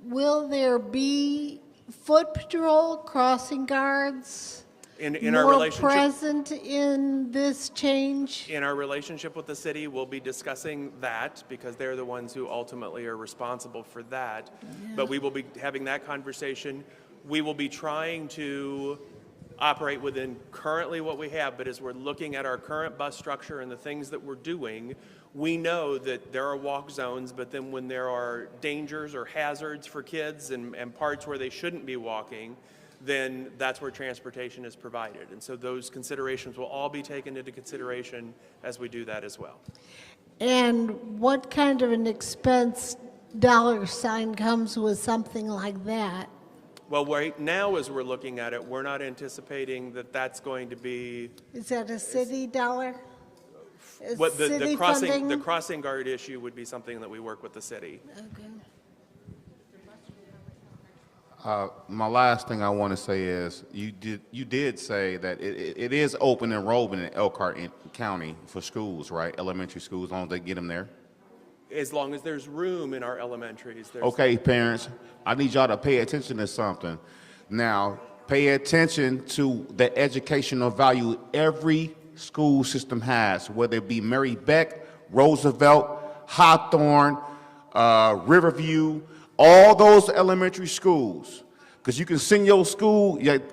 Will there be foot patrol, crossing guards? In our relationship, more present in this change? in our relationship with the city, we'll be discussing that because they're the ones who ultimately are responsible for that. But we will be having that conversation. We will be trying to operate within currently what we have, but as we're looking at our current bus structure and the things that we're doing, we know that there are walk zones, but then when there are dangers or hazards for kids and parts where they shouldn't be walking, then that's where transportation is provided. And so those considerations will all be taken into consideration as we do that as well. And what kind of an expense dollar sign comes with something like that? Well, right now, as we're looking at it, we're not anticipating that that's going to be Is that a city dollar? Is what the city crossing funding? guard issue would be something that we work with the city. Okay. My last thing I want to say is you did say that it is open enrollment in Elkhart County for schools, right? Elementary schools, as long as they get them there. As long as there's room in our elementaries. There's Okay, parents, I need y'all to pay attention to something. Now, pay attention to the educational value every school system has, whether it be Mary Beck, Roosevelt, Hawthorne, Riverview, all those elementary schools. Because you can send your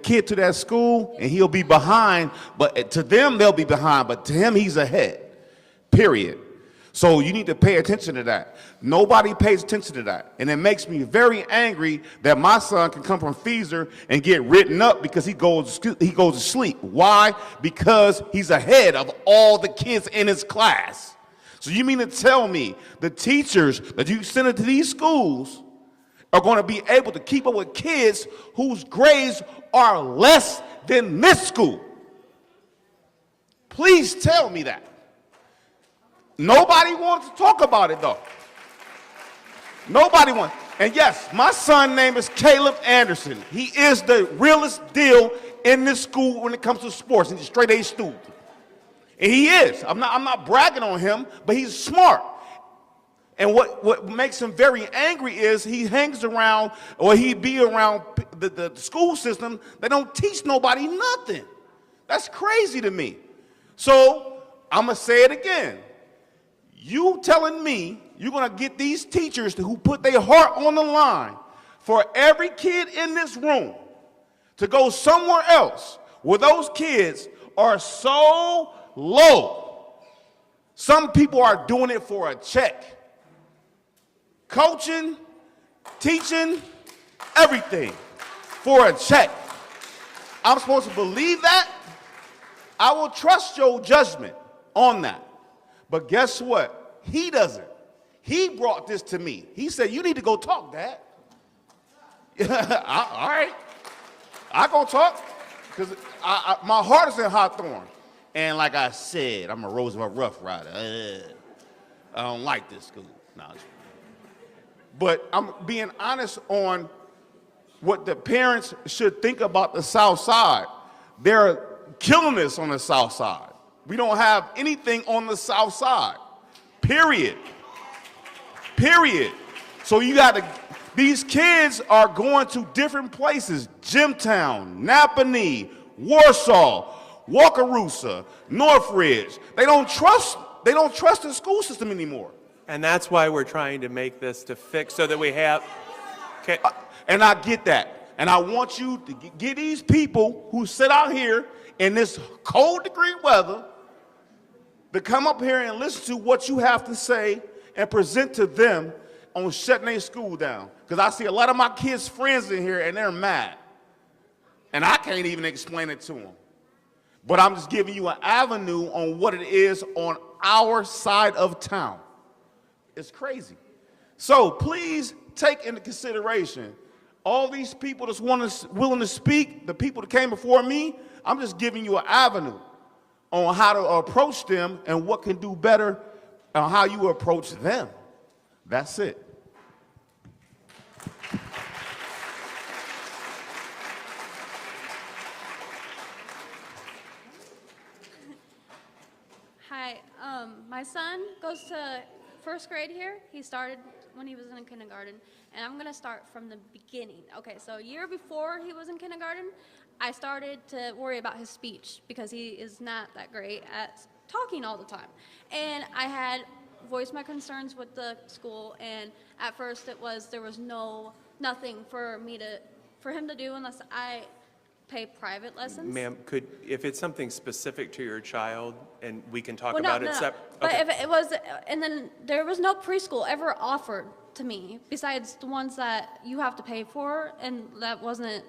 kid to that school and he'll be behind, but to them they'll be behind, but to him he's ahead, period. So you need to pay attention to that. Nobody pays attention to that. And it makes me very angry that my son can come from Feezer and get written up because he goes to sleep. Why? Because he's ahead of all the kids in his class. So you mean to tell me the teachers that you send to these schools are going to be able to keep up with kids whose grades are less than this school? Please tell me that. Nobody wants to talk about it, though. Nobody wants. And yes, my son's name is Caleb Anderson. He is the realest deal in this school when it comes to sports. He's a straight A student. And he is. I'm not bragging on him, but he's smart. And what makes him very angry is he hangs around, or he be around the school system that don't teach nobody nothing. That's crazy to me. So I'm going to say it again. You telling me you're going to get these teachers who put their heart on the line for every kid in this room to go somewhere else where those kids are so low. Some people are doing it for a check. Coaching, teaching, everything for a check. I'm supposed to believe that? I will trust your judgment on that. But guess what? He doesn't. He brought this to me. He said, you need to go talk, Dad. All right. I go talk because my heart is in Hawthorne. And like I said, I'm a Roosevelt Rough Rider. I don't like this school. No, but I'm being honest on what the parents should think about the South Side. They're killing us on the South Side. We don't have anything on the South Side, period. Period. So you got to, these kids are going to different places, Jimtown, Napanee, Warsaw, Wakarusa, Northridge. They don't trust the school system anymore. And that's why we're trying to make this to fix so that we have. Okay. And I get that. And I want you to get these people who sit out here in this cold degree weather to come up here and listen to what you have to say and present to them on shutting their school down. Because I see a lot of my kids' friends in here and they're mad. And I can't even explain it to them. But I'm just giving you an avenue on what it is on our side of town. It's crazy. So please take into consideration all these people that's willing to speak, the people that came before me. I'm just giving you an avenue on how to approach them and what can do better on how you approach them. That's it. Hi, my son goes to first grade here. He started when he was in kindergarten, and I'm gonna start from the beginning. Okay, so a year before he was in kindergarten, I started to worry about his speech because he is not that great at talking all the time. And I had voiced my concerns with the school, and at first there was nothing for him to do unless I pay private lessons. Ma'am, if it's something specific to your child, and we can talk Well, about no, it no. separate. But if it was, and then there was no preschool ever offered to me besides the ones that you have to pay for, and that wasn't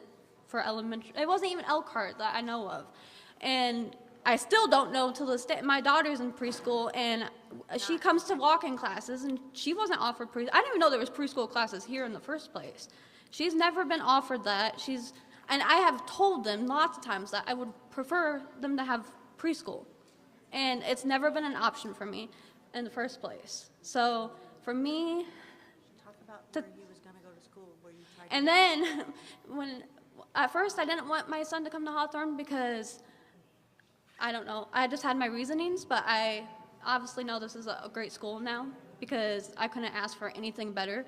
for elementary. It wasn't even Elkhart that I know of, and I still don't know till this day. My daughter's in preschool, and she comes to walk-in classes, and she wasn't offered preschool. I didn't even know there was preschool classes here in the first place. She's never been offered that. And I have told them lots of times that I would prefer them to have preschool. And it's never been an option for me in the first place. So for me, Talk about where he was going to go to school, where you tried. and then at first I didn't want my son to come to Hawthorne because, I don't know, I just had my reasonings, but I obviously know this is a great school now because I couldn't ask for anything better.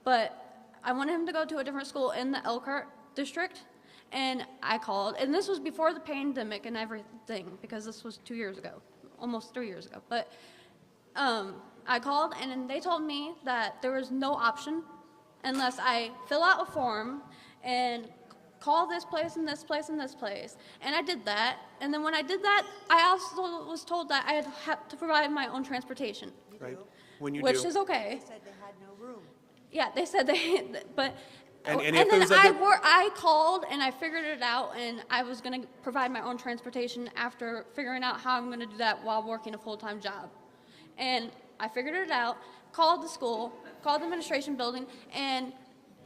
But I wanted him to go to a different school in the Elkhart district. And I called, and this was before the pandemic and everything, because this was 2 years ago, almost 3 years ago. But I called, and then they told me that there was no option unless I fill out a form and call this place and this place and this place. And I did that. And then when I did that, I also was told that I had to provide my own transportation, Right? When you which do. is okay. They said they had no room. Yeah, they said but. And if then there's I called and I figured it out, and I was going to provide my own transportation after figuring out how I'm going to do that while working a full-time job. And I figured it out, called the school, called the administration building, and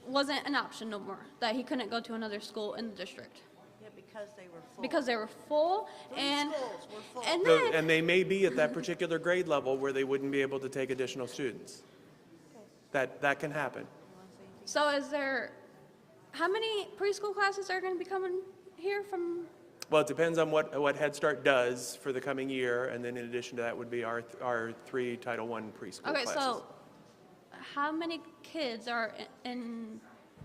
wasn't an option no more, that he couldn't go to another school in the district. Yeah, because they were full. Because they were full, and, schools were full. and then, And they may be at that particular grade level where they wouldn't be able to take additional students. That can happen. so how many preschool classes are going to be coming here from? Well, it depends on what Head Start does for the coming year, and then in addition to that would be our 3 Title I preschool Okay, classes. so how many kids are in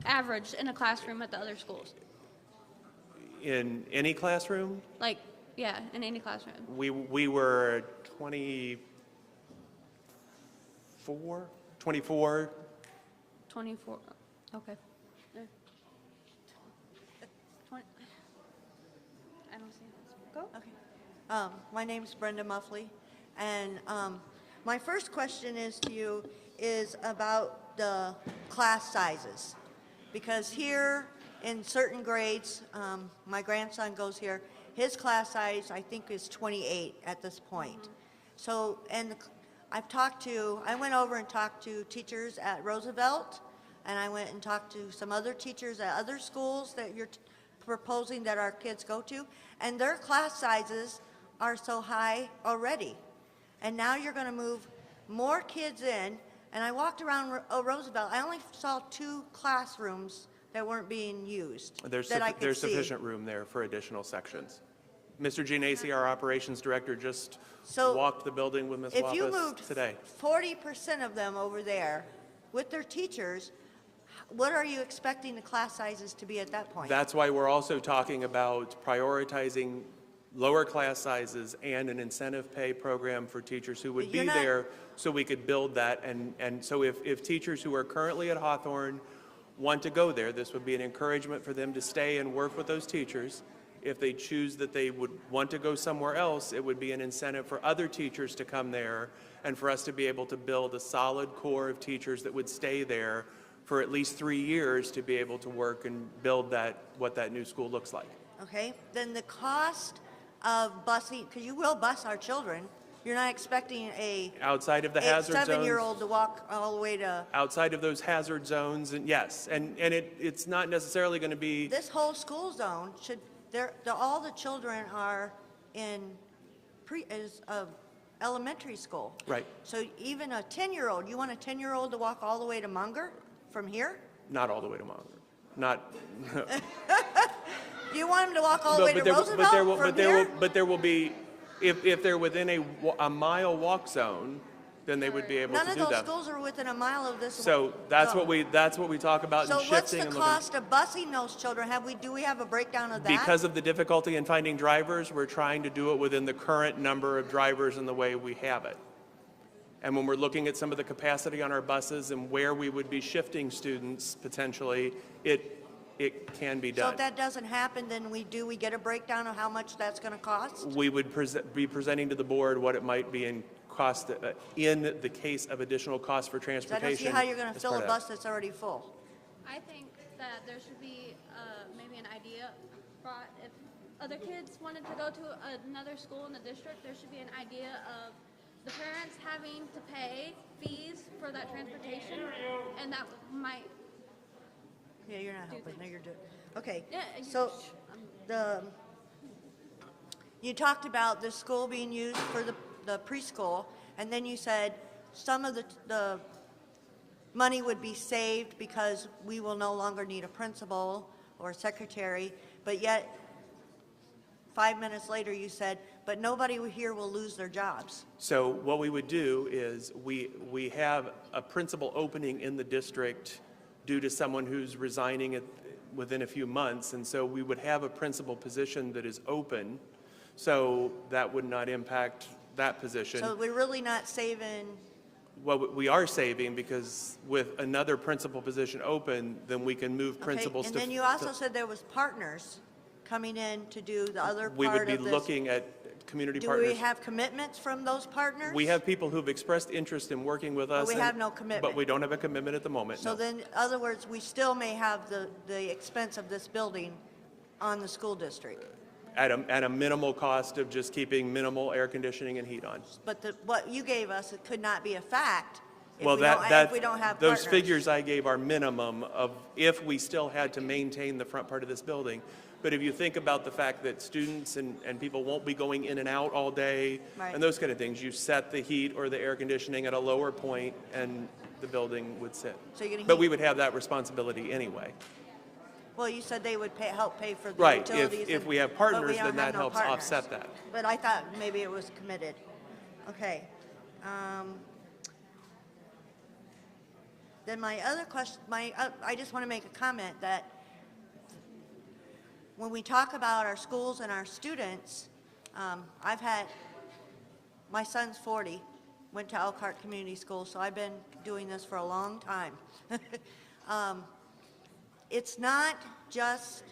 average in a classroom at the other schools? In any classroom, Like, yeah, in any classroom. we were 24, 24, okay. 20, I don't see it. Go. Okay. My name's Brenda Muffley, and my first question is to you is about the class sizes. Because here in certain grades, my grandson goes here, his class size I think is 28 at this point. So, and I went over and talked to teachers at Roosevelt, and I went and talked to some other teachers at other schools that you're proposing that our kids go to, and their class sizes are so high already. And now you're going to move more kids in, and I walked around Roosevelt, I only saw 2 classrooms that weren't being used there's that I could see. sufficient room there for additional sections. Mr. Giannacy, our operations director, just So, walked the building with Ms. If you Wallace moved today. 40% of them over there with their teachers, what are you expecting the class sizes to be at that point? That's why we're also talking about prioritizing lower class sizes and an incentive pay program for teachers who would But be you're not- there, so we could build that. And so if teachers who are currently at Hawthorne want to go there, this would be an encouragement for them to stay and work with those teachers. If they choose that they would want to go somewhere else, it would be an incentive for other teachers to come there and for us to be able to build a solid core of teachers that would stay there for at least 3 years to be able to work and build what that new school looks like. Okay, then the cost of busing, because you will bus our children, you're not expecting Outside of the hazard zones. 7-year-old to walk all the way to, Outside of those hazard zones, and yes, and it's not necessarily going to be, this whole school zone should, all the children are in elementary school. right, So even a 10-year-old, you want a 10-year-old to walk all the way to Munger from here? not all the way to Monger. Not, You want them to walk all the way to Roosevelt from here? but there will be, if they're within a mile walk zone, then they would be able to None do of those that. schools are within a mile of this. So that's zone. what we talk about in So shifting what's the and looking. cost of busing those children? Do we have a breakdown of that? Because of the difficulty in finding drivers, we're trying to do it within the current number of drivers and the way we have it. And when we're looking at some of the capacity on our buses and where we would be shifting students potentially, it can be So done. if that doesn't happen, then we get a breakdown of how much that's going to cost? We would be presenting to the board what it might be in cost, in the case of additional costs for 'Cause I transportation. don't see how you're going to as fill part a of bus that. that's already full. I think that there should be maybe an idea brought, if other kids wanted to go to another school in the district, there should be an idea of the parents having to pay fees for that transportation, and that might, Yeah, you're not helping. No, you're doing, okay. Yeah, So you talked about the school being used for the preschool, and then you said some of the money would be saved because we will no longer need a principal or a secretary, but yet 5 minutes later you said, but nobody here will lose their jobs. So what we would do is we have a principal opening in the district due to someone who's resigning within a few months, and so we would have a principal position that is open, so that would not impact that position. So we're really not saving, Well, we are saving because with another principal position open, then we can move okay? principals And to. then you also said there was partners coming in to do the other We would part be of this. looking at community Do partners. we have commitments from those partners? We have people who've expressed interest in working with us. we and- have no commitment. But we don't have a commitment at the moment, So no. then, in other words, we still may have the expense of this building on the school district. At a minimal cost of just keeping minimal air conditioning and heat on. But what you gave us, it could not be a fact if Well, we don't have those partners. figures I gave are minimum of if we still had to maintain the front part of this building. But if you think about the fact that students and people won't be going in and out all day, Right. and those kind of things, you set the heat or the air conditioning at a lower point and the building would sit. So you're gonna But heat- we would have that responsibility anyway. Well, you said they would help pay for the Right, utilities. if we have but partners, we don't then that have no helps partners. offset that. But I thought maybe it was committed. Okay. Then my other question, I just want to make a comment that when we talk about our schools and our students, my son's 40, went to Elkhart Community School, so I've been doing this for a long time. It's not just,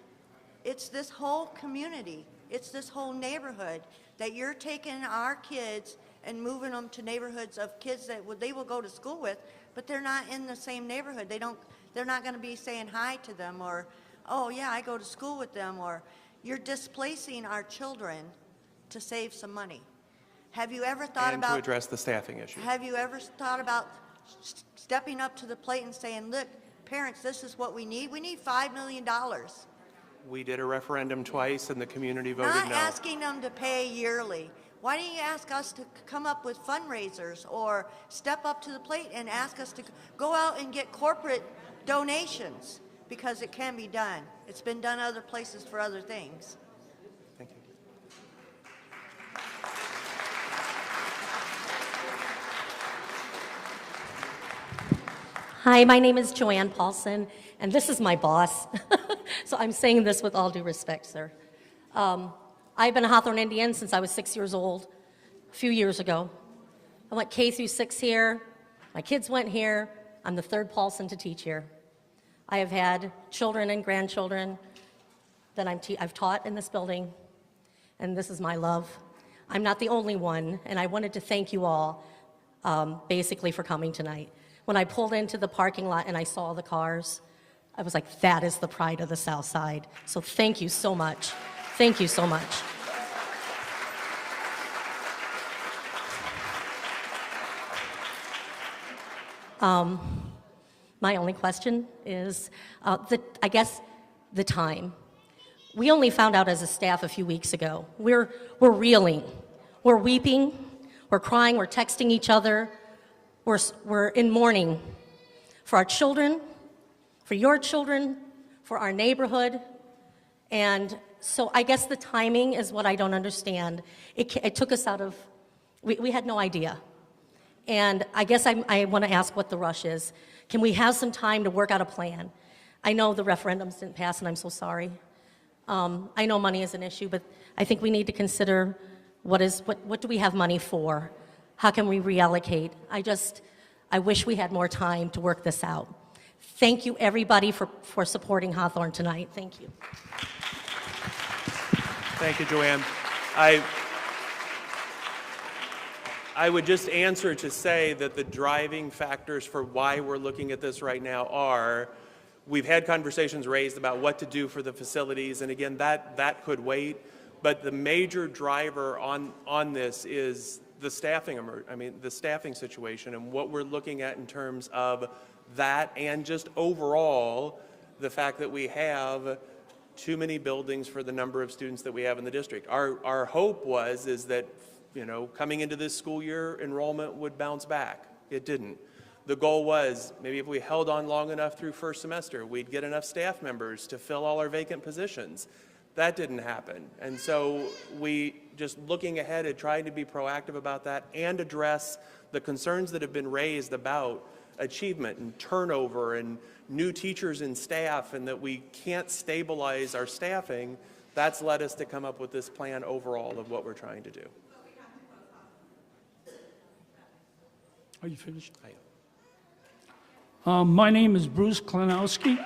it's this whole community, it's this whole neighborhood that you're taking our kids and moving them to neighborhoods of kids that they will go to school with, but they're not in the same neighborhood. They're not going to be saying hi to them, or, oh yeah, I go to school with them, or you're displacing our children to save some money. Have you ever thought And about to address the staffing issue. Have you ever thought about stepping up to the plate and saying, look, parents, this is what we need? We need $5 million. We did a referendum twice, and the community voted Not no. asking them to pay yearly. Why don't you ask us to come up with fundraisers, or step up to the plate and ask us to go out and get corporate donations? Because it can be done. It's been done other places for other things. Thank you. Hi, my name is Joanne Paulson, and this is my boss. So I'm saying this with all due respect, sir. I've been a Hawthorne Indian since I was 6 years old, a few years ago. I went K through 6 here. My kids went here. I'm the third Paulson to teach here. I have had children and grandchildren that I've taught in this building, and this is my love. I'm not the only one, and I wanted to thank you all basically for coming tonight. When I pulled into the parking lot and I saw the cars, I was like, that is the pride of the South Side. So thank you so much. Thank you so much. My only question is, I guess, the time. We only found out as a staff a few weeks ago. We're reeling. We're weeping. We're crying. We're texting each other. We're in mourning for our children, for your children, for our neighborhood. And so I guess the timing is what I don't understand. It took us out of, we had no idea. And I guess I want to ask what the rush is. Can we have some time to work out a plan? I know the referendums didn't pass, and I'm so sorry. I know money is an issue, but I think we need to consider what do we have money for? How can we reallocate? I wish we had more time to work this out. Thank you, everybody, for supporting Hawthorne tonight. Thank you. Thank you, Joanne. I would just answer to say that the driving factors for why we're looking at this right now are, we've had conversations raised about what to do for the facilities, and again, that could wait, but the major driver on this is the staffing situation, and what we're looking at in terms of that, and just overall, the fact that we have too many buildings for the number of students that we have in the district. Our hope is that, coming into this school year, enrollment would bounce back. It didn't. The goal was, maybe if we held on long enough through first semester, we'd get enough staff members to fill all our vacant positions. That didn't happen. And so we, just looking ahead and trying to be proactive about that and address the concerns that have been raised about achievement and turnover and new teachers and staff, and that we can't stabilize our staffing, that's led us to come up with this plan overall of what we're trying to do. Are you finished? I am. My name is Bruce Klanowski.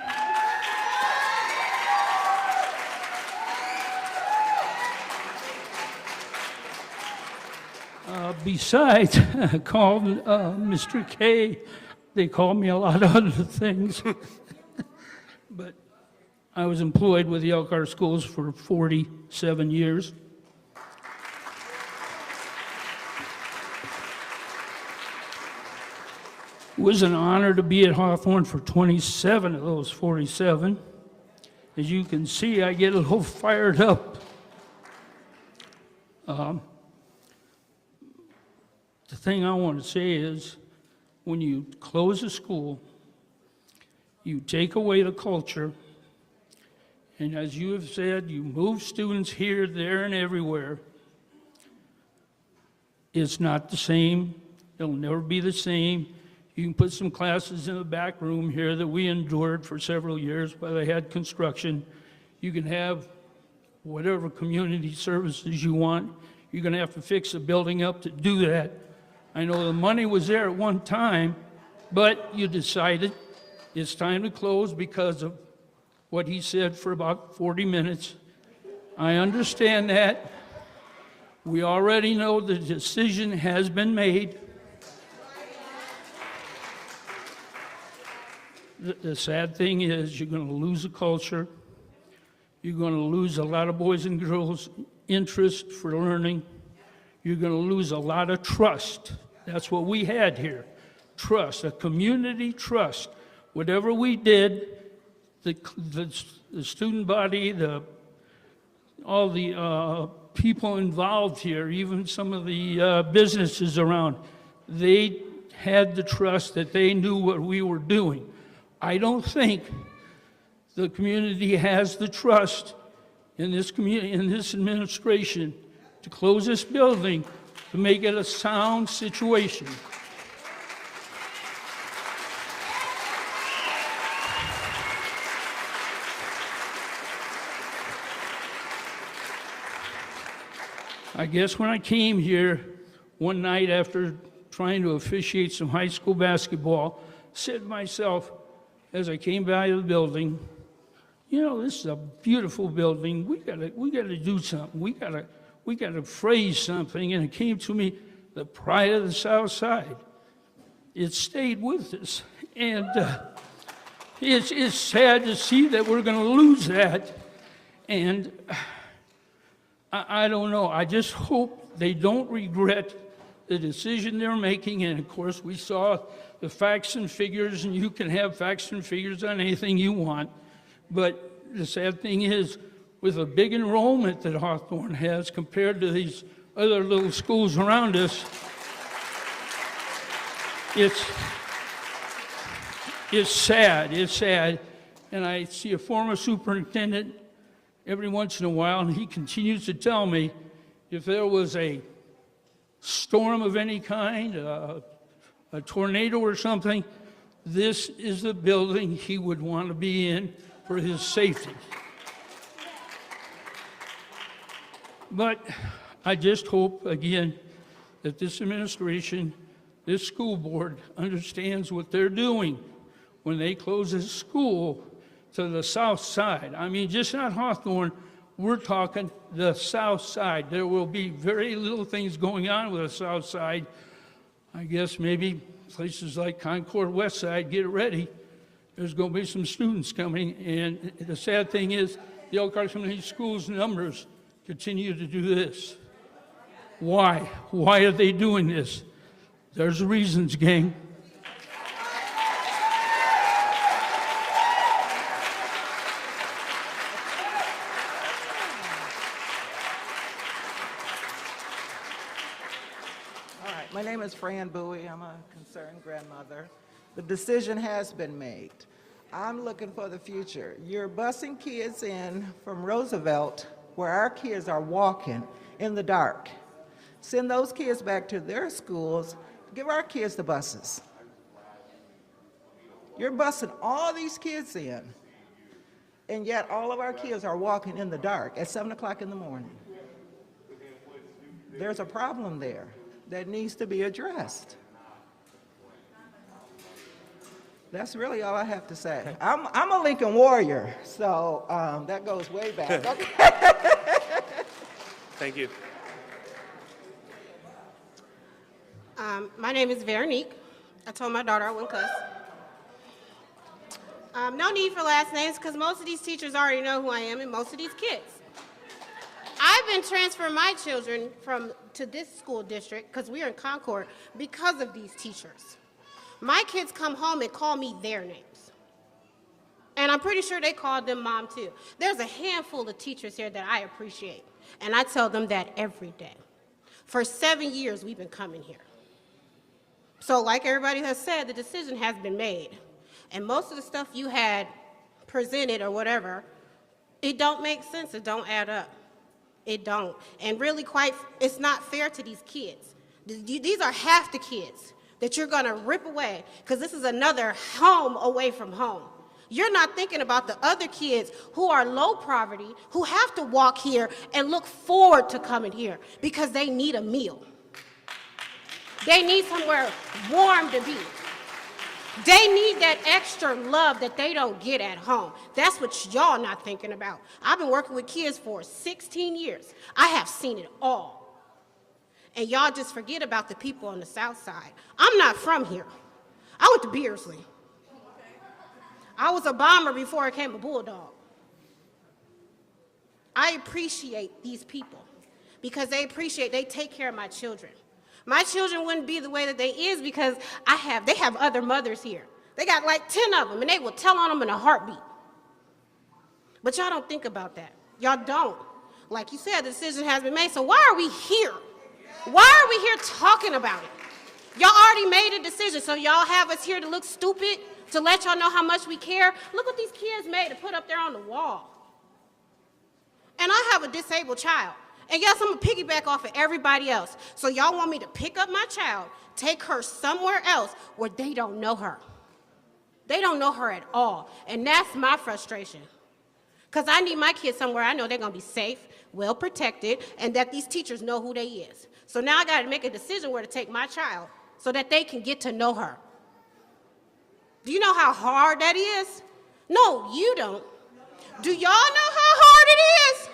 Besides called Mr. K, they called me a lot of other things. But I was employed with the Elkhart Schools for 47 years. It was an honor to be at Hawthorne for 27 of those 47. As you can see, I get a little fired up. The thing I want to say is, when you close a school, you take away the culture, and as you have said, you move students here, there, and everywhere. It's not the same. It'll never be the same. You can put some classes in the back room here that we endured for several years while they had construction. You can have whatever community services you want. You're going to have to fix the building up to do that. I know the money was there at one time, but you decided it's time to close because of what he said for about 40 minutes. I understand that. We already know the decision has been made. The sad thing is you're going to lose a culture. You're going to lose a lot of boys and girls' interest for learning. You're going to lose a lot of trust. That's what we had here. Trust, a community trust. Whatever we did, the student body, all the people involved here, even some of the businesses around, they had the trust that they knew what we were doing. I don't think the community has the trust in this administration to close this building to make it a sound situation. I guess when I came here one night after trying to officiate some high school basketball, said to myself as I came by the building, you know, this is a beautiful building. We gotta do something. We gotta phrase something. And it came to me, the pride of the South Side. It stayed with us, and it's sad to see that we're going to lose that. And I don't know. I just hope they don't regret the decision they're making. And of course, we saw the facts and figures, and you can have facts and figures on anything you want. But the sad thing is, with a big enrollment that Hawthorne has compared to these other little schools around us, it's sad. It's sad. And I see a former superintendent every once in a while, and he continues to tell me if there was a storm of any kind, a tornado or something, this is the building he would want to be in for his safety. But I just hope, again, that this administration, this school board, understands what they're doing when they close this school to the south side. I mean, just not Hawthorne, we're talking the south side. There will be very little things going on with the south side. I guess maybe places like Concord West Side, get ready. There's going to be some students coming, and the sad thing is the Elkhart Community Schools numbers continue to do this. Why? Why are they doing this? There's reasons, gang. All right, my name is Fran Bowie. I'm a concerned grandmother. The decision has been made. I'm looking for the future. You're busing kids in from Roosevelt, where our kids are walking in the dark. Send those kids back to their schools. Give our kids the buses. You're busing all these kids in, and yet all of our kids are walking in the dark at 7 o'clock in the morning. There's a problem there that needs to be addressed. That's really all I have to say. I'm a Lincoln Warrior, so that goes way back. Thank you. My name is Veronique. I told my daughter I wouldn't cuss. No need for last names because most of these teachers already know who I am and most of these kids. I've been transferring my children to this school district because we are in Concord because of these teachers. My kids come home and call me their names. And I'm pretty sure they called them mom too. There's a handful of teachers here that I appreciate, and I tell them that every day. For 7 years, we've been coming here. So like everybody has said, the decision has been made. And most of the stuff you had presented or whatever, it don't make sense, it don't add up. It don't. And really it's not fair to these kids. These are half the kids. that you're gonna rip away, because this is another home away from home. You're not thinking about the other kids who are low poverty, who have to walk here and look forward to coming here because they need a meal. They need somewhere warm to be. They need that extra love that they don't get at home. That's what y'all not thinking about. I've been working with kids for 16 years. I have seen it all. And y'all just forget about the people on the south side. I'm not from here. I went to Beardsley. I was a bomber before I became a bulldog. I appreciate these people because they take care of my children. My children wouldn't be the way that they is because they have other mothers here. They got like 10 of them, and they will tell on them in a heartbeat. But y'all don't think about that. Y'all don't. Like you said, the decision has been made, so why are we here? Why are we here talking about it? Y'all already made a decision, so y'all have us here to look stupid, to let y'all know how much we care. Look what these kids made to put up there on the wall. And I have a disabled child. And yes, I'm gonna piggyback off of everybody else. So y'all want me to pick up my child, take her somewhere else where they don't know her. They don't know her at all. And that's my frustration. Because I need my kids somewhere I know they're gonna be safe, well protected, and that these teachers know who they is. So now I gotta make a decision where to take my child so that they can get to know her. Do you know how hard that is? No, you don't. Do y'all know how hard it is?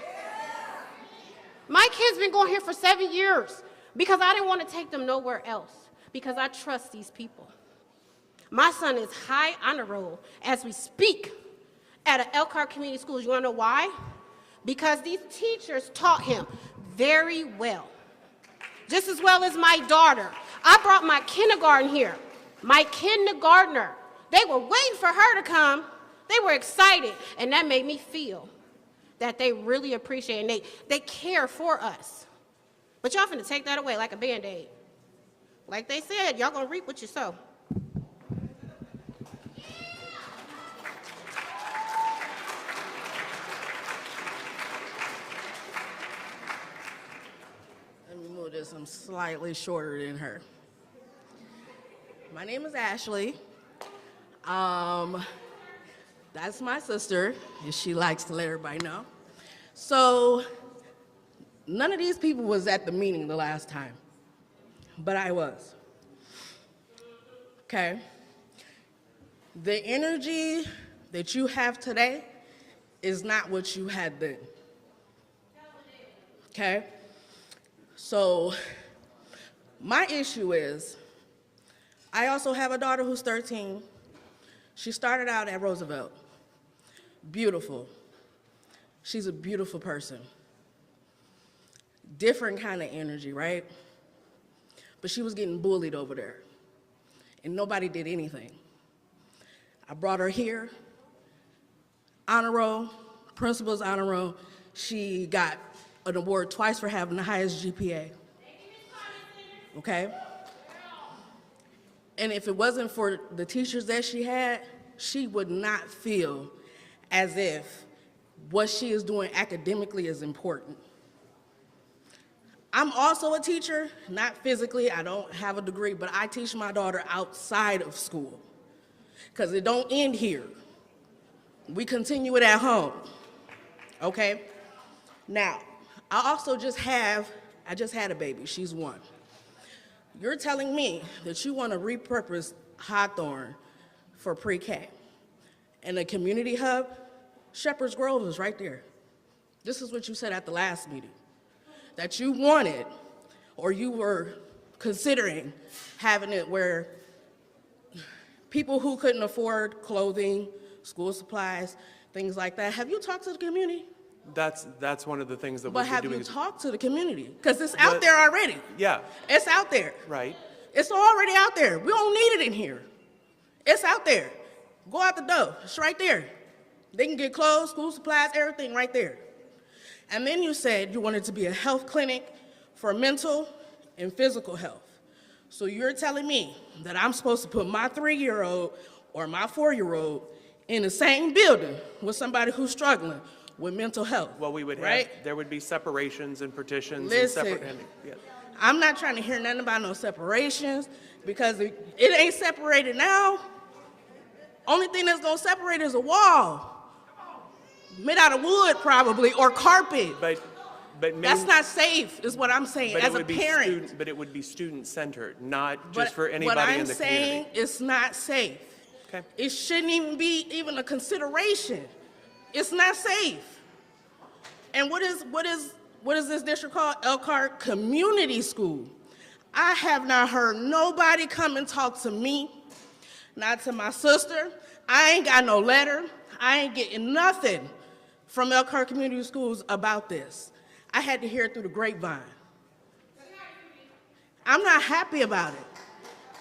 My kid's been going here for 7 years because I didn't want to take them nowhere else because I trust these people. My son is high honor roll as we speak at an Elkhart Community Schools. You want to know why? Because these teachers taught him very well, just as well as my daughter. I brought my kindergarten here, my kindergartner. They were waiting for her to come. They were excited, and that made me feel that they really appreciate and they care for us. But y'all finna take that away like a Band-Aid. Like they said, y'all gonna reap what you sow. Let me move this, I'm slightly shorter than her. My name is Ashley. That's my sister, and she likes to let everybody know. So, none of these people was at the meeting the last time, but I was. Okay? The energy that you have today is not what you had then. Okay? So, my issue is, I also have a daughter who's 13. She started out at Roosevelt. Beautiful. She's a beautiful person. Different kind of energy, right? But she was getting bullied over there, and nobody did anything. I brought her here, honor roll, principal's honor roll. She got an award twice for having the highest GPA. Okay? And if it wasn't for the teachers that she had, she would not feel as if what she is doing academically is important. I'm also a teacher, not physically, I don't have a degree, but I teach my daughter outside of school, because it don't end here. We continue it at home, okay? Now, I just had a baby, she's 1. You're telling me that you want to repurpose Hawthorne for pre-K and a community hub? Shepherd's Grove is right there. This is what you said at the last meeting, that you wanted, or you were considering having it where people who couldn't afford clothing, school supplies, things like that. Have you talked to the community? That's one of the things that But we've been have doing. you talked to the community? Because it's out there already. Yeah, It's out there. right. It's already out there. We don't need it in here. It's out there. Go out the door. It's right there. They can get clothes, school supplies, everything right there. And then you said you wanted to be a health clinic for mental and physical health. So you're telling me that I'm supposed to put my 3-year-old or my 4-year-old in the same building with somebody who's struggling with mental health? Well, we would have, right? there would be separations and partitions and Listen, separate, yeah. I'm not trying to hear nothing about no separations, because it ain't separated now. Only thing that's gonna separate is a wall. Made out of wood probably, or carpet. But That's not safe, is what I'm saying, but as it a would be parent. but it would be student-centered, not But just for what anybody I'm in the saying, community. it's not safe. Okay. It shouldn't even be a consideration. It's not safe. And what is this district called? Elkhart Community School. I have not heard nobody come and talk to me, not to my sister. I ain't got no letter. I ain't getting nothing from Elkhart Community Schools about this. I had to hear it through the grapevine. I'm not happy about it.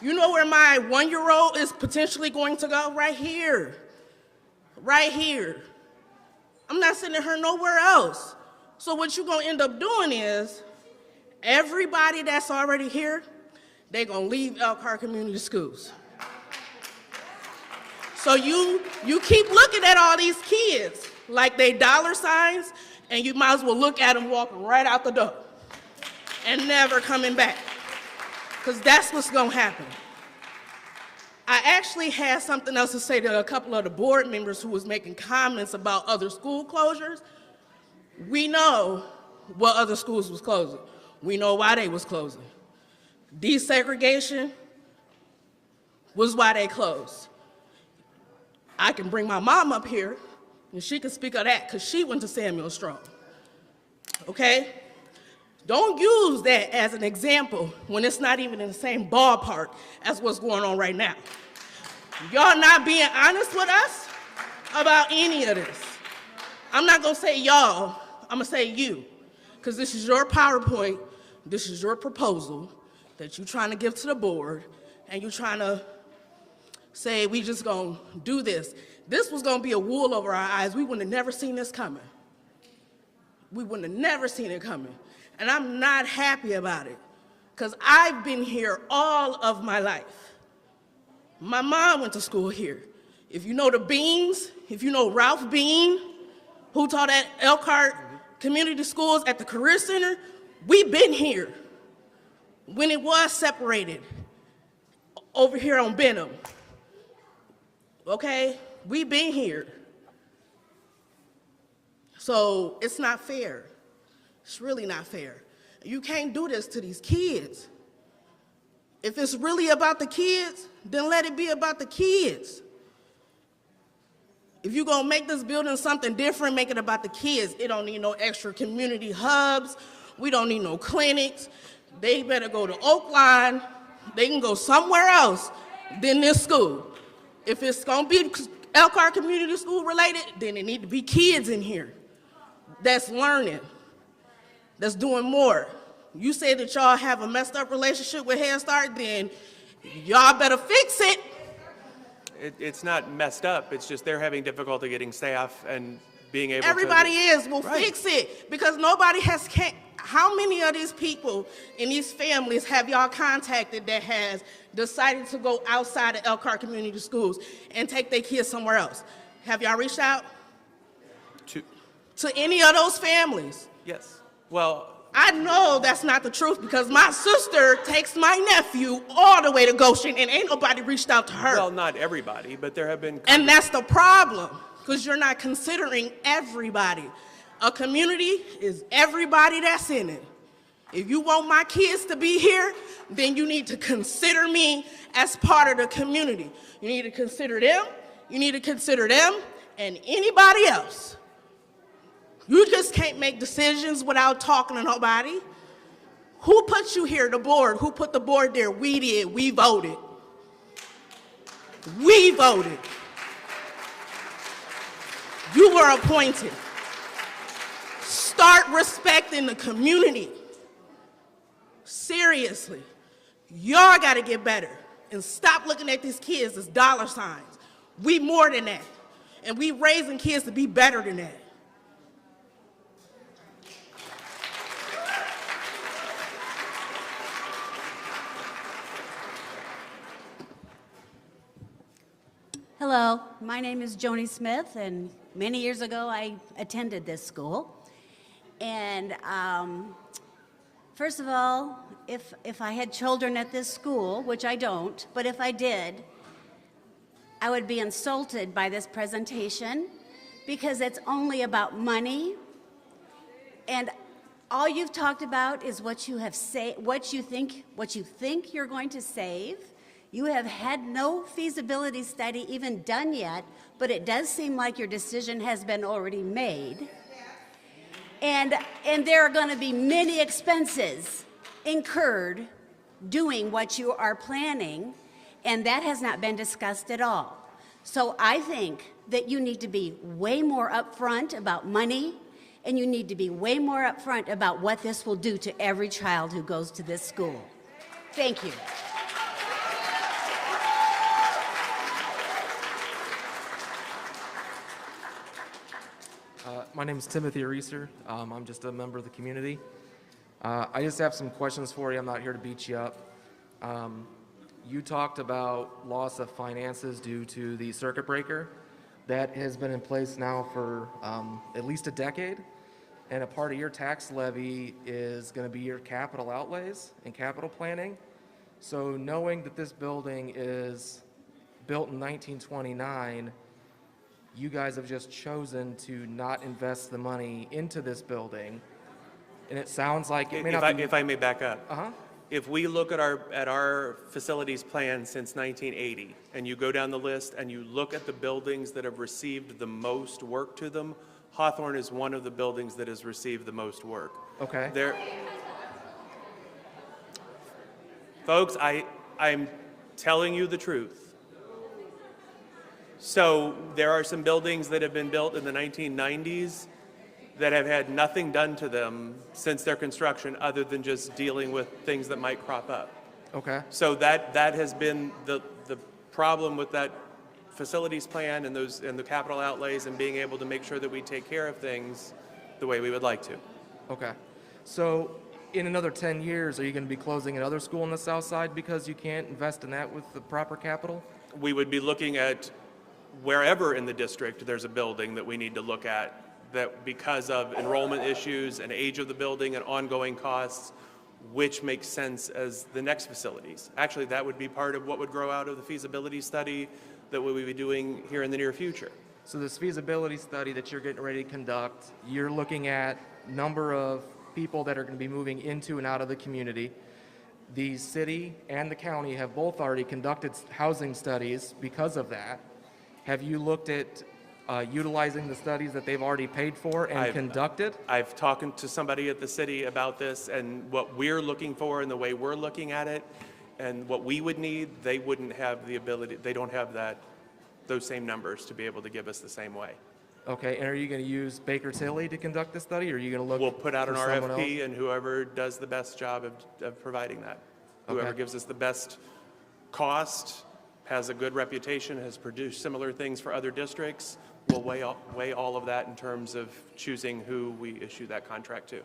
You know where my 1-year-old is potentially going to go? Right here. Right here. I'm not sending her nowhere else. So what you're going to end up doing is, everybody that's already here, they're going to leave Elkhart Community Schools. So you keep looking at all these kids like they dollar signs, and you might as well look at them walking right out the door and never coming back, because that's what's going to happen. I actually had something else to say to a couple of the board members who was making comments about other school closures. We know what other schools was closing. We know why they was closing. Desegregation was why they closed. I can bring my mom up here, and she can speak of that, because she went to Samuel Strong. Okay? Don't use that as an example when it's not even in the same ballpark as what's going on right now. Y'all not being honest with us about any of this. I'm not gonna say y'all, I'm gonna say you, because this is your PowerPoint, this is your proposal that you're trying to give to the board, and you're trying to say we just gonna do this. This was gonna be a wool over our eyes. We wouldn't have never seen this coming. We wouldn't have never seen it coming. And I'm not happy about it, because I've been here all of my life. My mom went to school here. If you know the Beans, if you know Ralph Bean, who taught at Elkhart Community Schools at the Career Center, we've been here when it was separated over here on Benham. Okay? We've been here. So it's not fair. It's really not fair. You can't do this to these kids. If it's really about the kids, then let it be about the kids. If you're gonna make this building something different, make it about the kids. It don't need no extra community hubs. We don't need no clinics. They better go to Oakline. They can go somewhere else than this school. If it's gonna be Elkhart Community School related, then it need to be kids in here that's learning, that's doing more. You say that y'all have a messed up relationship with Head Start, then y'all better fix it. It's not messed up, it's just they're having difficulty getting staff and being able Everybody to... is. We'll Right. fix it, because nobody has... How many of these people in these families have y'all contacted that has decided to go outside of Elkhart Community Schools and take their kids somewhere else? Have y'all reached out to any of those families? Yes. Well... I know that's not the truth, because my sister takes my nephew all the way to Goshen, and ain't nobody reached out to her. Well, not everybody, but there have been... And that's the problem, because you're not considering everybody. A community is everybody that's in it. If you want my kids to be here, then you need to consider me as part of the community. You need to consider them, you need to consider them, and anybody else. You just can't make decisions without talking to nobody. Who put you here, the board? Who put the board there? We did, we voted. We voted. You were appointed. Start respecting the community. Seriously. Y'all gotta get better and stop looking at these kids as dollar signs. We more than that. And we raising kids to be better than that. Hello, my name is Joni Smith, and many years ago I attended this school. And First of all, if I had children at this school, which I don't, but if I did, I would be insulted by this presentation because it's only about money, and all you've talked about is what you think you're going to save. You have had no feasibility study even done yet, but it does seem like your decision has been already made. And there are going to be many expenses incurred doing what you are planning, and that has not been discussed at all. So I think that you need to be way more upfront about money, and you need to be way more upfront about what this will do to every child who goes to this school. Thank you. My name is Timothy Reeser. I'm just a member of the community. I just have some questions for you. I'm not here to beat you up. You talked about loss of finances due to the circuit breaker. That has been in place now for at least a decade, and a part of your tax levy is going to be your capital outlays and capital planning. So knowing that this building is built in 1929, you guys have just chosen to not invest the money into this building, and it sounds like it may not be... If I may back up. Uh-huh. If we look at our facilities plan since 1980, and you go down the list and you look at the buildings that have received the most work to them, Hawthorne is one of the buildings that has received the most work. Okay. Folks, I'm telling you the truth. So there are some buildings that have been built in the 1990s that have had nothing done to them since their construction other than just dealing with things that might crop up. Okay. So that has been the problem with that facilities plan and the capital outlays and being able to make sure that we take care of things the way we would like to. Okay. So in another 10 years, are you going to be closing another school on the south side because you can't invest in that with the proper capital? We would be looking at wherever in the district there's a building that we need to look at that because of enrollment issues and age of the building and ongoing costs, which makes sense as the next facilities. Actually, that would be part of what would grow out of the feasibility study that we would be doing here in the near future. So this feasibility study that you're getting ready to conduct, you're looking at number of people that are going to be moving into and out of the community. The city and the county have both already conducted housing studies because of that. Have you looked at utilizing the studies that they've already paid for and conducted? I've talked to somebody at the city about this and what we're looking for and the way we're looking at it and what we would need, they wouldn't have the ability, they don't have those same numbers to be able to give us the same way. Okay, and are you going to use Baker Tilly to conduct the study, or are you going to look We'll put out an for someone RFP else? and whoever does the best job of providing that. Whoever Okay. gives us the best cost, has a good reputation, has produced similar things for other districts, we'll weigh all of that in terms of choosing who we issue that contract to.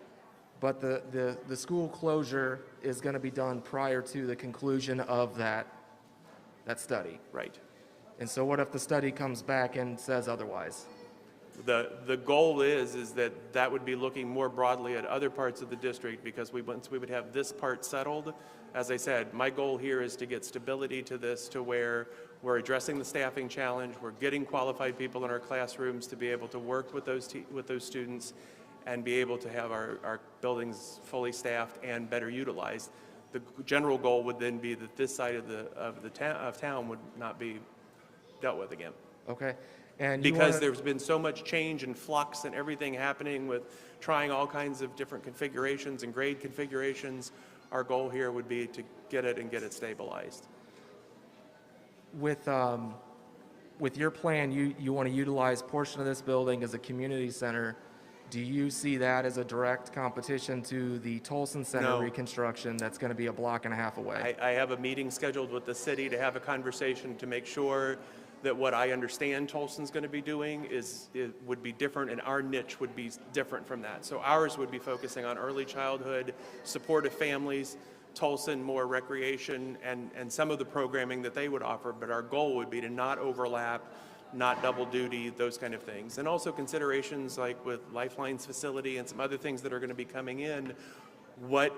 But the school closure is going to be done prior to the conclusion of that study. Right. And so what if the study comes back and says otherwise? The goal is that would be looking more broadly at other parts of the district because once we would have this part settled, as I said, my goal here is to get stability to this to where we're addressing the staffing challenge, we're getting qualified people in our classrooms to be able to work with those students and be able to have our buildings fully staffed and better utilized. The general goal would then be that this side of town would not be dealt with again. Okay. And because there's been so much change and flux and everything happening with trying all kinds of different configurations and grade configurations, our goal here would be to get it stabilized. With your plan, you want to utilize portion of this building as a community center. Do you see that as a direct competition to the Tolson Center No. reconstruction that's going to be a block and a half away? I have a meeting scheduled with the city to have a conversation to make sure that what I understand Tolson's going to be doing would be different, and our niche would be different from that. So ours would be focusing on early childhood, supportive families, Tolson more recreation, and some of the programming that they would offer, but our goal would be to not overlap, not double duty, those kind of things. And also considerations like with Lifeline's facility and some other things that are going to be coming in,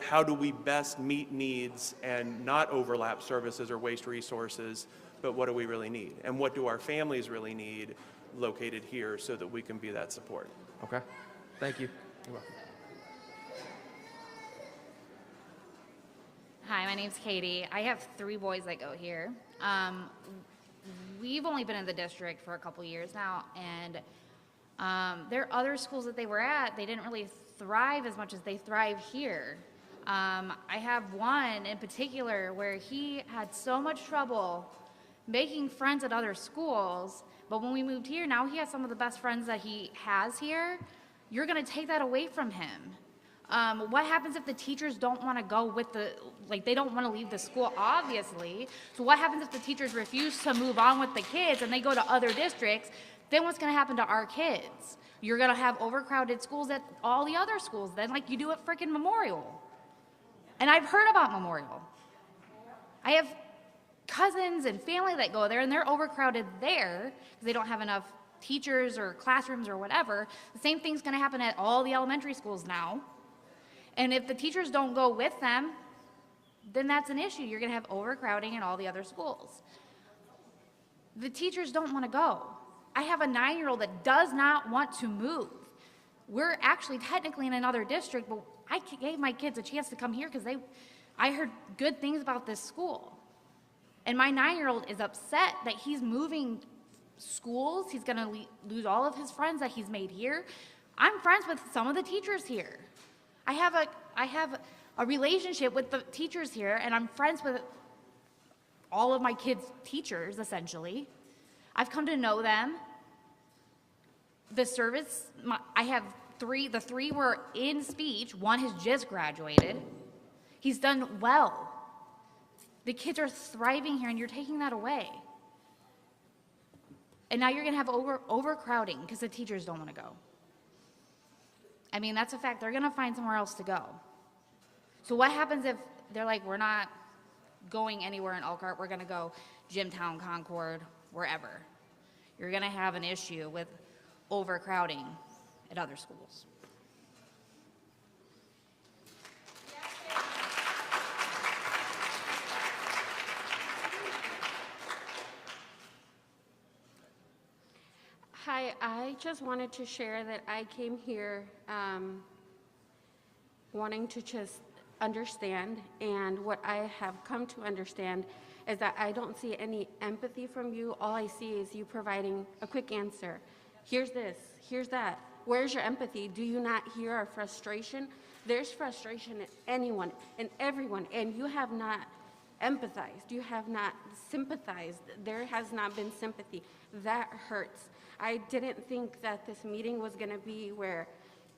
how do we best meet needs and not overlap services or waste resources, but what do we really need? And what do our families really need located here so that we can be that support? Okay, thank you. You're welcome. Hi, my name's Katie. I have 3 boys that go here. We've only been in the district for a couple years now, and there are other schools that they were at, they didn't really thrive as much as they thrive here. I have one in particular where he had so much trouble making friends at other schools, but when we moved here, now he has some of the best friends that he has here. You're gonna take that away from him. What happens if the teachers don't want to go with they don't want to leave the school, obviously. So what happens if the teachers refuse to move on with the kids and they go to other districts? Then what's going to happen to our kids? You're going to have overcrowded schools at all the other schools then, like you do at freaking Memorial. And I've heard about Memorial. I have cousins and family that go there, and they're overcrowded there because they don't have enough teachers or classrooms or whatever. The same thing's going to happen at all the elementary schools now. And if the teachers don't go with them, then that's an issue. You're going to have overcrowding in all the other schools. The teachers don't want to go. I have a 9-year-old that does not want to move. We're actually technically in another district, but I gave my kids a chance to come here because I heard good things about this school. And my 9-year-old is upset that he's moving schools. He's going to lose all of his friends that he's made here. I'm friends with some of the teachers here. I have a relationship with the teachers here, and I'm friends with all of my kids' teachers, essentially. I've come to know them. The service, I have 3, the 3 were in speech. 1 has just graduated. He's done well. The kids are thriving here, and you're taking that away. And now you're gonna have overcrowding because the teachers don't wanna go. I mean, that's a fact. They're gonna find somewhere else to go. So what happens if they're like, we're not going anywhere in Elkhart, we're gonna go Jimtown, Concord, wherever? You're gonna have an issue with overcrowding at other schools. Hi, I just wanted to share that I came here wanting to just understand, and what I have come to understand is that I don't see any empathy from you. All I see is you providing a quick answer. Here's this, here's that. Where's your empathy? Do you not hear our frustration? There's frustration in anyone and everyone, and you have not empathized. You have not sympathized. There has not been sympathy. That hurts. I didn't think that this meeting was going to be where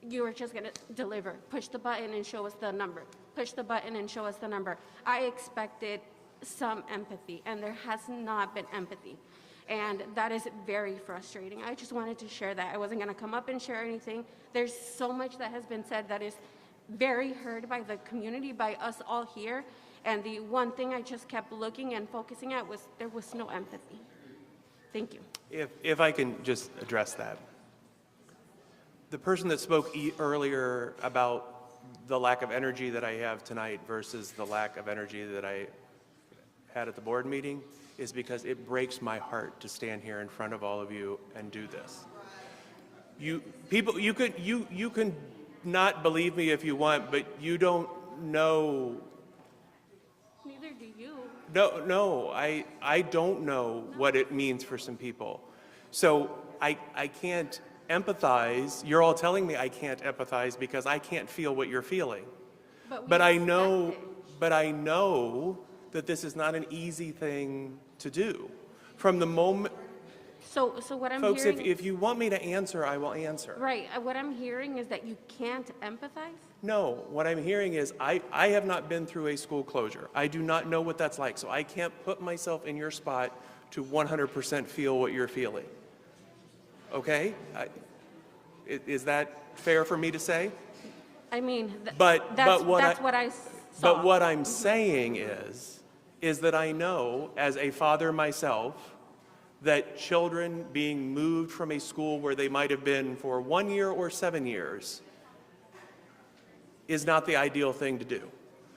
you were just going to deliver, push the button and show us the number, push the button and show us the number. I expected some empathy, and there has not been empathy. And that is very frustrating. I just wanted to share that. I wasn't going to come up and share anything. There's so much that has been said that is very heard by the community, by us all here. And the one thing I just kept looking and focusing at was there was no empathy. Thank you. If I can just address that. The person that spoke earlier about the lack of energy that I have tonight versus the lack of energy that I had at the board meeting is because it breaks my heart to stand here in front of all of you and do this. You can not believe me if you want, but you don't know. Neither do you. No, I don't know what it means for some people. So I can't empathize. You're all telling me I can't empathize because I can't feel what you're feeling. But I know that this is not an easy thing to do. From the moment, So what I'm folks, hearing, if you want me to answer, I will answer. right, what I'm hearing is that you can't empathize? No, what I'm hearing is I have not been through a school closure. I do not know what that's like, so I can't put myself in your spot to 100% feel what you're feeling. Okay? Is that fair for me to say? I mean, That's what I saw. But what I'm saying is that I know, as a father myself, that children being moved from a school where they might have been for 1 year or 7 years is not the ideal thing to do.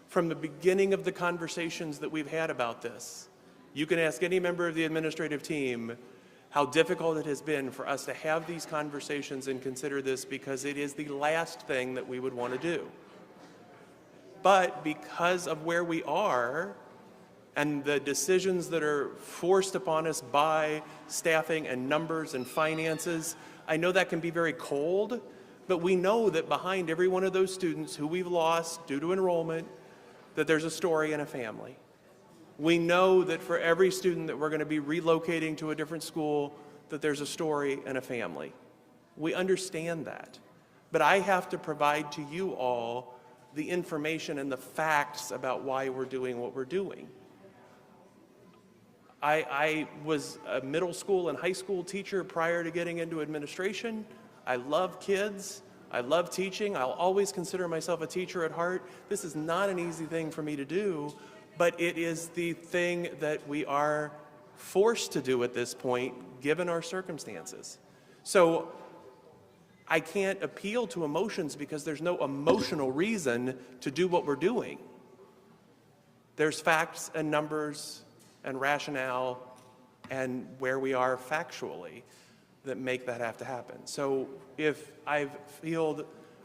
From the beginning of the conversations that we've had about this, you can ask any member of the administrative team how difficult it has been for us to have these conversations and consider this, because it is the last thing that we would want to do. But because of where we are and the decisions that are forced upon us by staffing and numbers and finances, I know that can be very cold, but we know that behind every one of those students who we've lost due to enrollment, that there's a story and a family. We know that for every student that we're going to be relocating to a different school, that there's a story and a family. We understand that. But I have to provide to you all the information and the facts about why we're doing what we're doing. I was a middle school and high school teacher prior to getting into administration. I love kids. I love teaching. I'll always consider myself a teacher at heart. This is not an easy thing for me to do, but it is the thing that we are forced to do at this point, given our circumstances. So I can't appeal to emotions because there's no emotional reason to do what we're doing. There's facts and numbers and rationale and where we are factually that make that have to happen. So if I've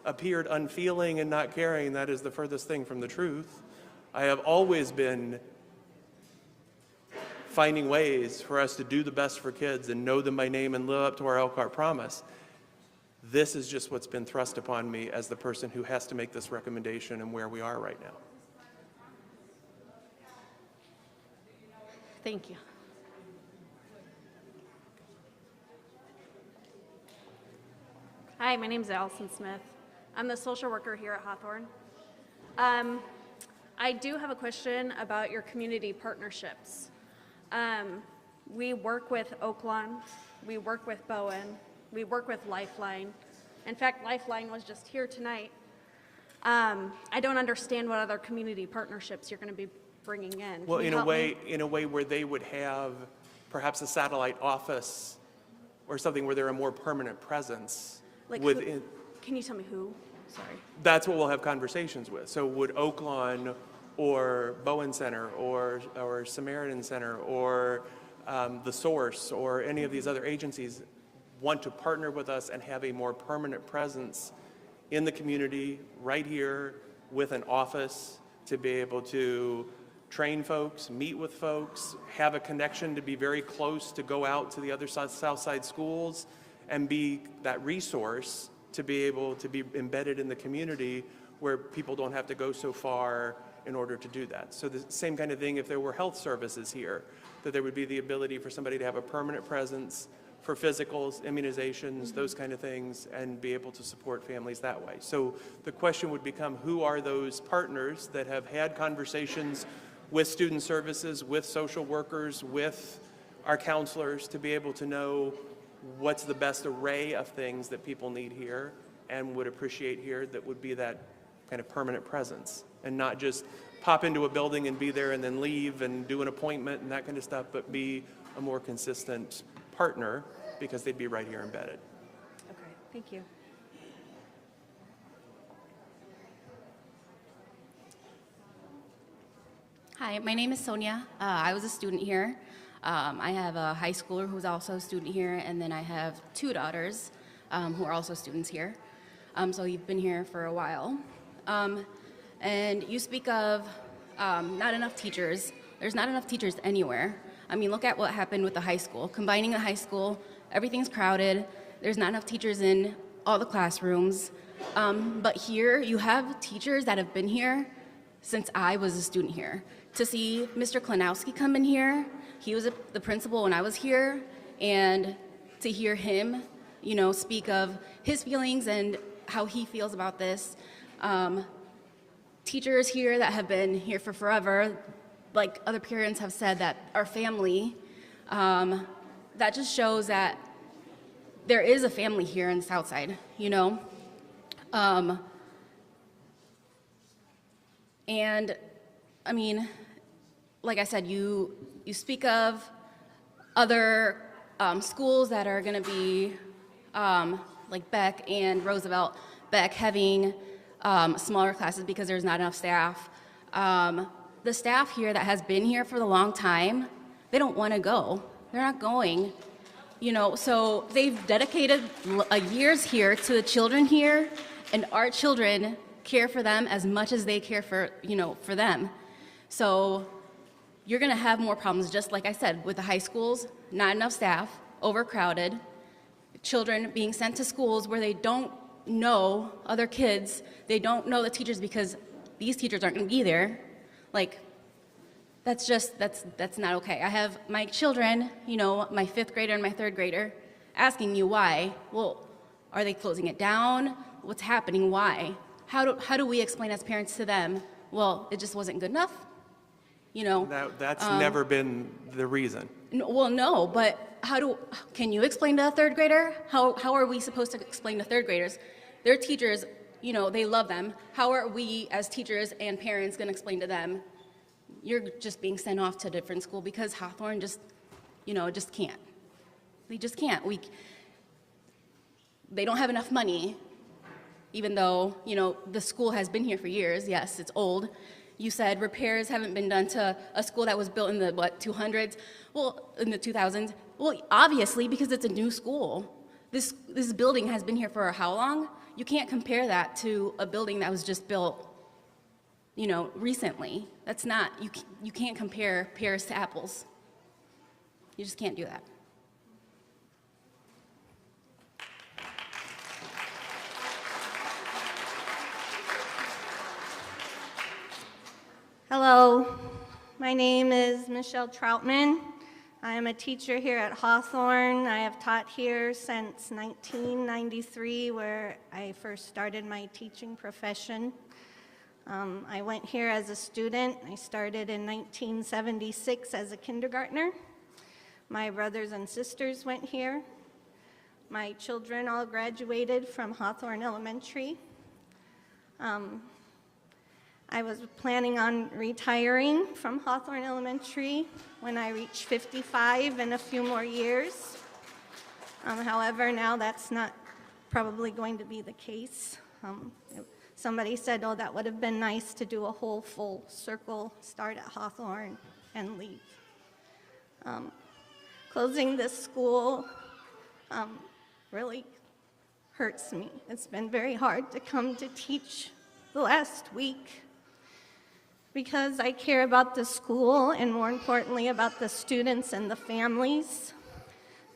appeared unfeeling and not caring, that is the furthest thing from the truth. I have always been finding ways for us to do the best for kids and know them by name and live up to our Elkhart promise. This is just what's been thrust upon me as the person who has to make this recommendation and where we are right now. Thank you. Hi, my name is Allison Smith. I'm the social worker here at Hawthorne. I do have a question about your community partnerships. We work with Oaklawn, we work with Bowen, we work with Lifeline. In fact, Lifeline was just here tonight. I don't understand what other community partnerships you're going to be bringing in. Well, Can you in help me? a way where they would have perhaps a satellite office or something where they're a more permanent presence Like within. Can you tell me who? Sorry. That's what we'll have conversations with. So would Oaklawn or Bowen Center or Samaritan Center or The Source or any of these other agencies want to partner with us and have a more permanent presence in the community right here with an office to be able to train folks, meet with folks, have a connection to be very close to go out to the other south side schools and be that resource to be able to be embedded in the community where people don't have to go so far in order to do that. So the same kind of thing if there were health services here, that there would be the ability for somebody to have a permanent presence for physicals, immunizations, those kind of things, and be able to support families that way. So the question would become, who are those partners that have had conversations with student services, with social workers, with our counselors to be able to know what's the best array of things that people need here and would appreciate here that would be that kind of permanent presence and not just pop into a building and be there and then leave and do an appointment and that kind of stuff, but be a more consistent partner because they'd be right here embedded. Okay, thank you. Hi, my name is Sonia. I was a student here. I have a high schooler who's also a student here, and then I have two daughters who are also students here. So you've been here for a while. And you speak of not enough teachers. There's not enough teachers anywhere. I mean, look at what happened with the high school. Combining the high school, everything's crowded. There's not enough teachers in all the classrooms. But here, you have teachers that have been here since I was a student here. To see Mr. Klanowski come in here, he was the principal when I was here, and to hear him, you know, speak of his feelings and how he feels about this. Teachers here that have been here for forever, like other parents have said, that are family, that just shows that there is a family here in Southside, you know? And I mean, like I said, you speak of other schools that are gonna be like Beck and Roosevelt, Beck having smaller classes because there's not enough staff. The staff here that has been here for a long time, they don't want to go. They're not going. You know, so they've dedicated years here to the children here, and our children care for them as much as they care for, you know, for them. So you're going to have more problems, just like I said, with the high schools, not enough staff, overcrowded, children being sent to schools where they don't know other kids, they don't know the teachers because these teachers aren't going to be there. Like, that's not okay. I have my children, you know, my 5th grader and my 3rd grader, asking me why. Well, are they closing it down? What's happening? Why? How do we explain as parents to them? Well, it just wasn't good enough. You know. That's never been the reason. Well, no, but can you explain to a 3rd grader? How are we supposed to explain to 3rd graders? Their teachers, you know, they love them. How are we as teachers and parents going to explain to them, you're just being sent off to a different school because Hawthorne just, you know, just can't. They just can't. They don't have enough money, even though, you know, the school has been here for years. Yes, it's old. You said repairs haven't been done to a school that was built in the, 200s? Well, in the 2000s? Well, obviously, because it's a new school. This building has been here for how long? You can't compare that to a building that was just built, you know, recently. That's not, you can't compare pears to apples. You just can't do that. Hello, my name is Michelle Troutman. I am a teacher here at Hawthorne. I have taught here since 1993, where I first started my teaching profession. I went here as a student. I started in 1976 as a kindergartner. My brothers and sisters went here. My children all graduated from Hawthorne Elementary. I was planning on retiring from Hawthorne Elementary when I reach 55 in a few more years. However, now that's not probably going to be the case. Somebody said, oh, that would have been nice to do a whole full circle, start at Hawthorne and leave. Closing this school really hurts me. It's been very hard to come to teach the last week because I care about the school and, more importantly, about the students and the families.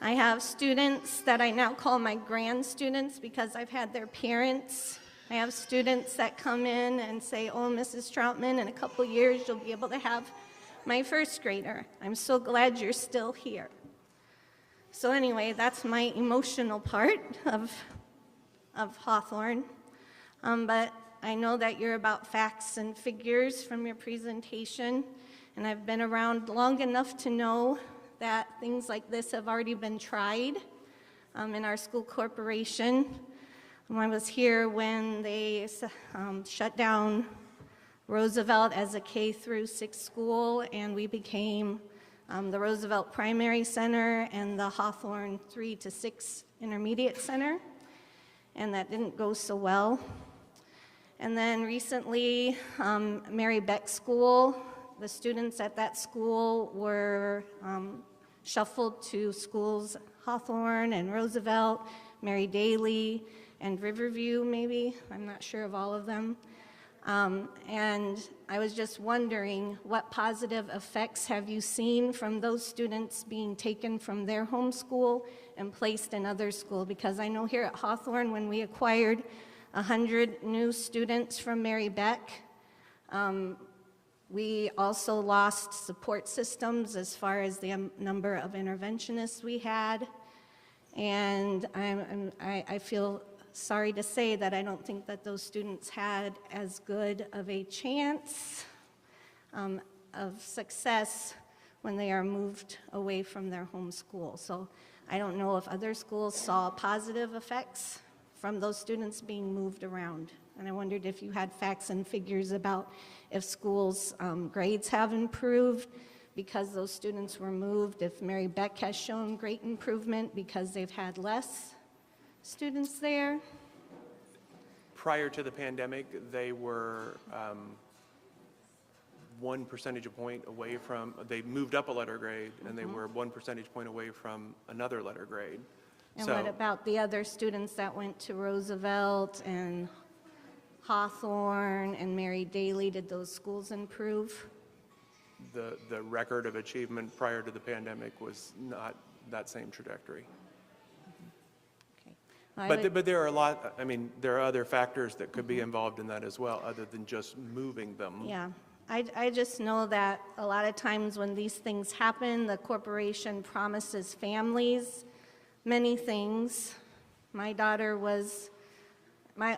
I have students that I now call my grand students because I've had their parents. I have students that come in and say, oh, Mrs. Troutman, in a couple years you'll be able to have my 1st grader. I'm so glad you're still here. So anyway, that's my emotional part of Hawthorne. But I know that you're about facts and figures from your presentation, and I've been around long enough to know that things like this have already been tried in our school corporation. I was here when they shut down Roosevelt as a K-6 school, and we became the Roosevelt Primary Center and the Hawthorne 3 to 6 Intermediate Center, and that didn't go so well. And then recently, Mary Beck School, the students at that school were shuffled to schools Hawthorne and Roosevelt, Mary Daly, and Riverview maybe. I'm not sure of all of them. And I was just wondering, what positive effects have you seen from those students being taken from their home school and placed in other school? Because I know here at Hawthorne, when we acquired 100 new students from Mary Beck, we also lost support systems as far as the number of interventionists we had. And I feel sorry to say that I don't think that those students had as good of a chance of success when they are moved away from their home school. So I don't know if other schools saw positive effects from those students being moved around. And I wondered if you had facts and figures about if schools' grades have improved because those students were moved, if Mary Beck has shown great improvement because they've had less students there. prior to the pandemic, they were 1 percentage point away from, they moved up a letter grade, and they were 1 percentage point away from another letter grade. And So what about the other students that went to Roosevelt and Hawthorne and Mary Daly? Did those schools improve? the record of achievement prior to the pandemic was not that same trajectory. But there are a lot, I mean, there are other factors that could be involved in that as well, other than just moving them. Yeah, I just know that a lot of times when these things happen, the corporation promises families many things. My daughter was,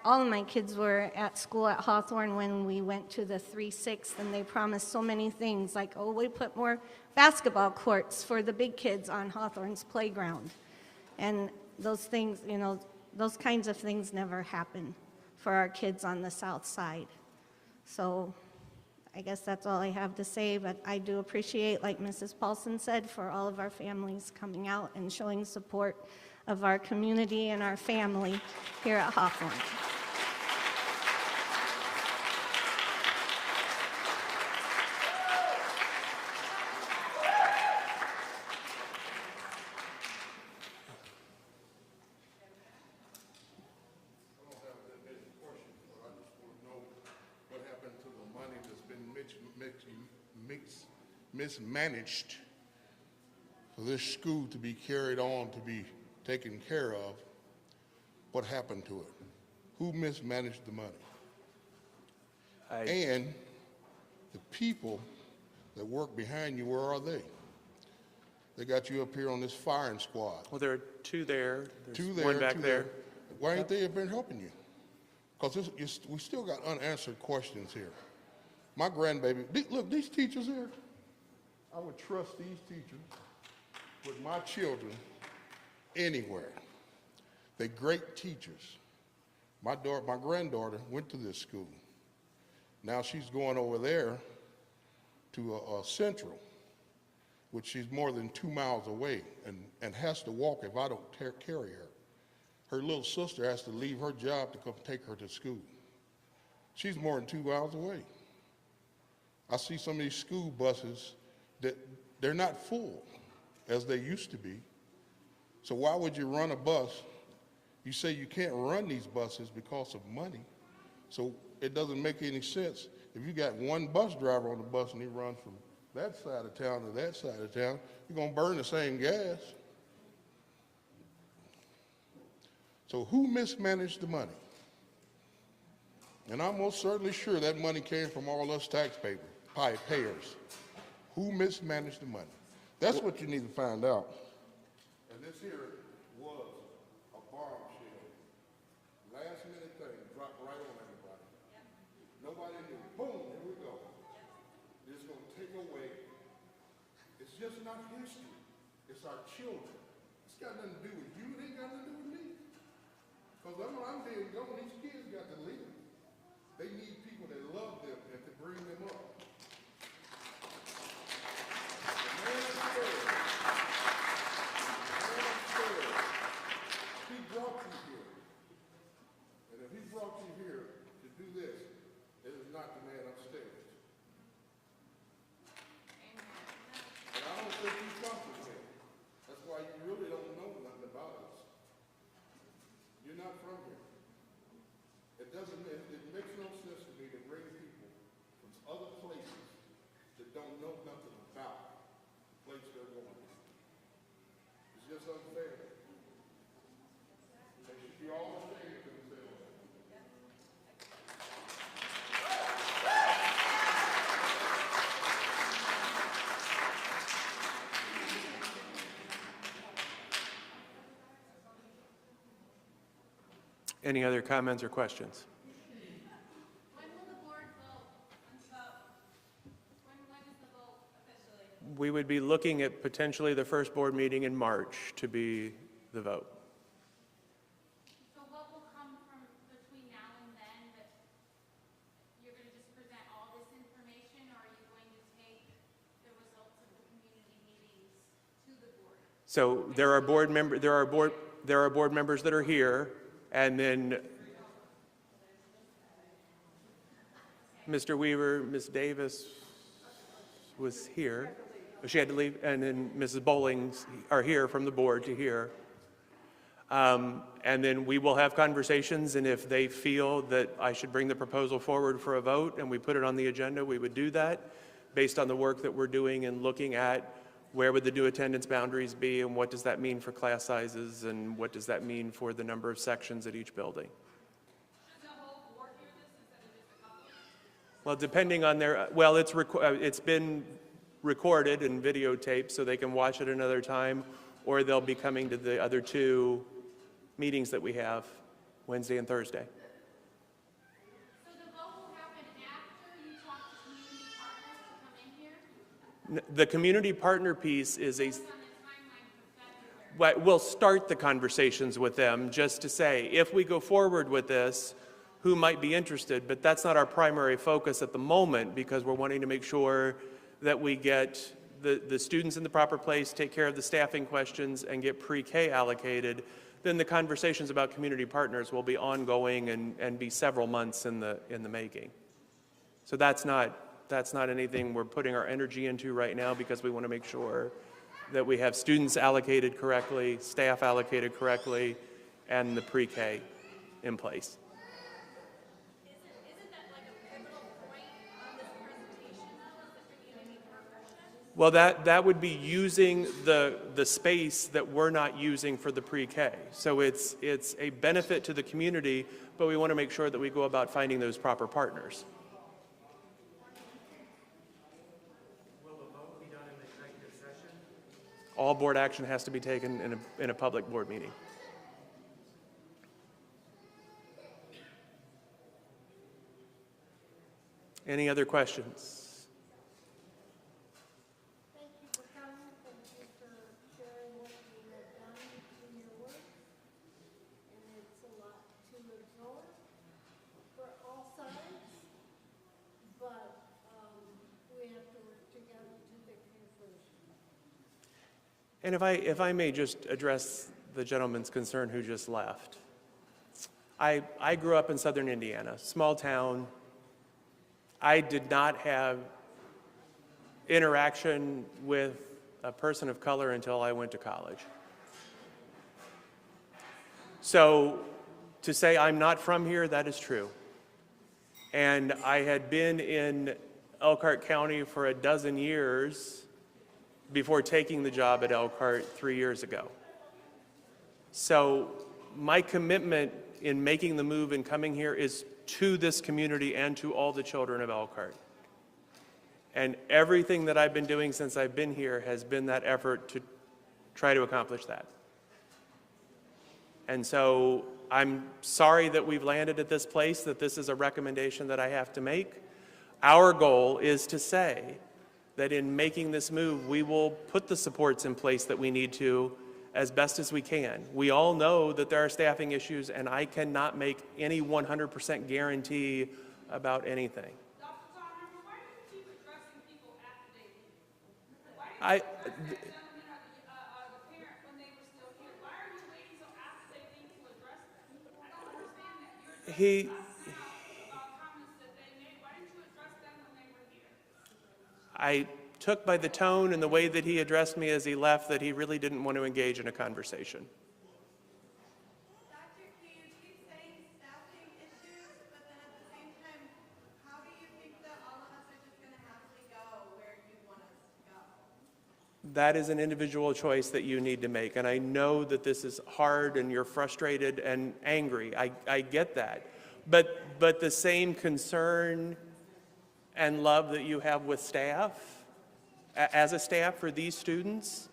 all of my kids were at school at Hawthorne when we went to the 3-6, and they promised so many things, like, oh, we put more basketball courts for the big kids on Hawthorne's playground. And those things, you know, those kinds of things never happen for our kids on the south side. So I guess that's all I have to say, but I do appreciate, like Mrs. Paulson said, for all of our families coming out and showing support of our community and our family here at Hawthorne. Mismanaged for this school to be carried on, to be taken care of. What happened to it? Who mismanaged the money? And the people that work behind you, where are they? They got you up here on this firing squad. Well, there are two there. There's Two there, one back two there. Why ain't they been helping you? Because we still got unanswered questions here. My grandbaby, look, these teachers here, I would trust these teachers with my children anywhere. They're great teachers. My granddaughter went to this school. Now she's going over there to a Central, which she's more than 2 miles away and has to walk if I don't carry her. Her little sister has to leave her job to come take her to school. She's more than 2 miles away. I see some of these school buses that they're not full as they used to be. So why would you run a bus? You say you can't run these buses because of money. So it doesn't make any sense. If you got one bus driver on the bus and he runs from that side of town to that side of town, you're gonna burn the same gas. So who mismanaged the money? And I'm most certainly sure that money came from all us taxpayers. Who mismanaged the money? That's what you need to find out. And this here was a bombshell. Last minute thing, dropped right on everybody. Nobody knew. Boom, here we go. It's going to take away. It's just not history. It's our children. It's got nothing to do with you. It ain't got nothing to do with me. Because when I'm being gone, these kids got to leave. They need people that love them and to bring them up. He brought you here. And if he brought you here to do this, it is not the man upstairs. And I don't think you comfortable with him. That's why you really don't know nothing about us. You're not from here. It makes no sense to me to bring people from other places that don't know nothing about the place they're going to. It's just unfair. They should be all ashamed of themselves. Any other comments or questions? When will the board vote? When is the vote officially? We would be looking at potentially the first board meeting in March to be the vote. So what will come from between now and then? That you're going to just present all this information, or are you going to take the results of the community meetings to the board? So there are board members that are here, and then Mr. Weaver, Ms. Davis was here. She had to leave, and then Mrs. Bowlings are here from the board to hear. And then we will have conversations, and if they feel that I should bring the proposal forward for a vote and we put it on the agenda, we would do that based on the work that we're doing and looking at where would the new attendance boundaries be and what does that mean for class sizes and what does that mean for the number of sections at each building. Well, depending on their, well, it's been recorded and videotaped so they can watch it another time, or they'll be coming to the other two meetings that we have, Wednesday and Thursday. So the vote will happen after you talk to community partners to come in here? The community partner piece is we'll start the conversations with them just to say, if we go forward with this, who might be interested, but that's not our primary focus at the moment because we're wanting to make sure that we get the students in the proper place, take care of the staffing questions, and get pre-K allocated. Then the conversations about community partners will be ongoing and be several months in the making. So that's not anything we're putting our energy into right now because we want to make sure that we have students allocated correctly, staff allocated correctly, and the pre-K in place. Well, that would be using the space that we're not using for the pre-K. So it's a benefit to the community, but we want to make sure that we go about finding those proper partners. Will the vote be done in executive session? All board action has to be taken in a public board meeting. Any other questions? And if I may just address the gentleman's concern who just left. I grew up in southern Indiana, small town. I did not have interaction with a person of color until I went to college. So to say I'm not from here, that is true. And I had been in Elkhart County for a dozen years before taking the job at Elkhart 3 years ago. So my commitment in making the move and coming here is to this community and to all the children of Elkhart. And everything that I've been doing since I've been here has been that effort to try to accomplish that. And so I'm sorry that we've landed at this place, that this is a recommendation that I have to make. Our goal is to say that in making this move, we will put the supports in place that we need to as best as we can. We all know that there are staffing issues, and I cannot make any 100% guarantee about anything. Dr. Thalheimer, why do you keep addressing people after they leave? Why did you address that gentleman or the parent when they were still here? Why are you waiting until after they leave to address them? I don't understand that. You're addressing us now about comments that they made. Why didn't you address them when they were here? I took by the tone and the way that he addressed me as he left that he really didn't want to engage in a conversation. Dr. Key, you keep saying staffing issues, but then at the same time, how do you think that all of us are just going to happily go where you want us to go? That is an individual choice that you need to make. And I know that this is hard and you're frustrated and angry. I get that. But the same concern and love that you have with staff, as a staff for these students,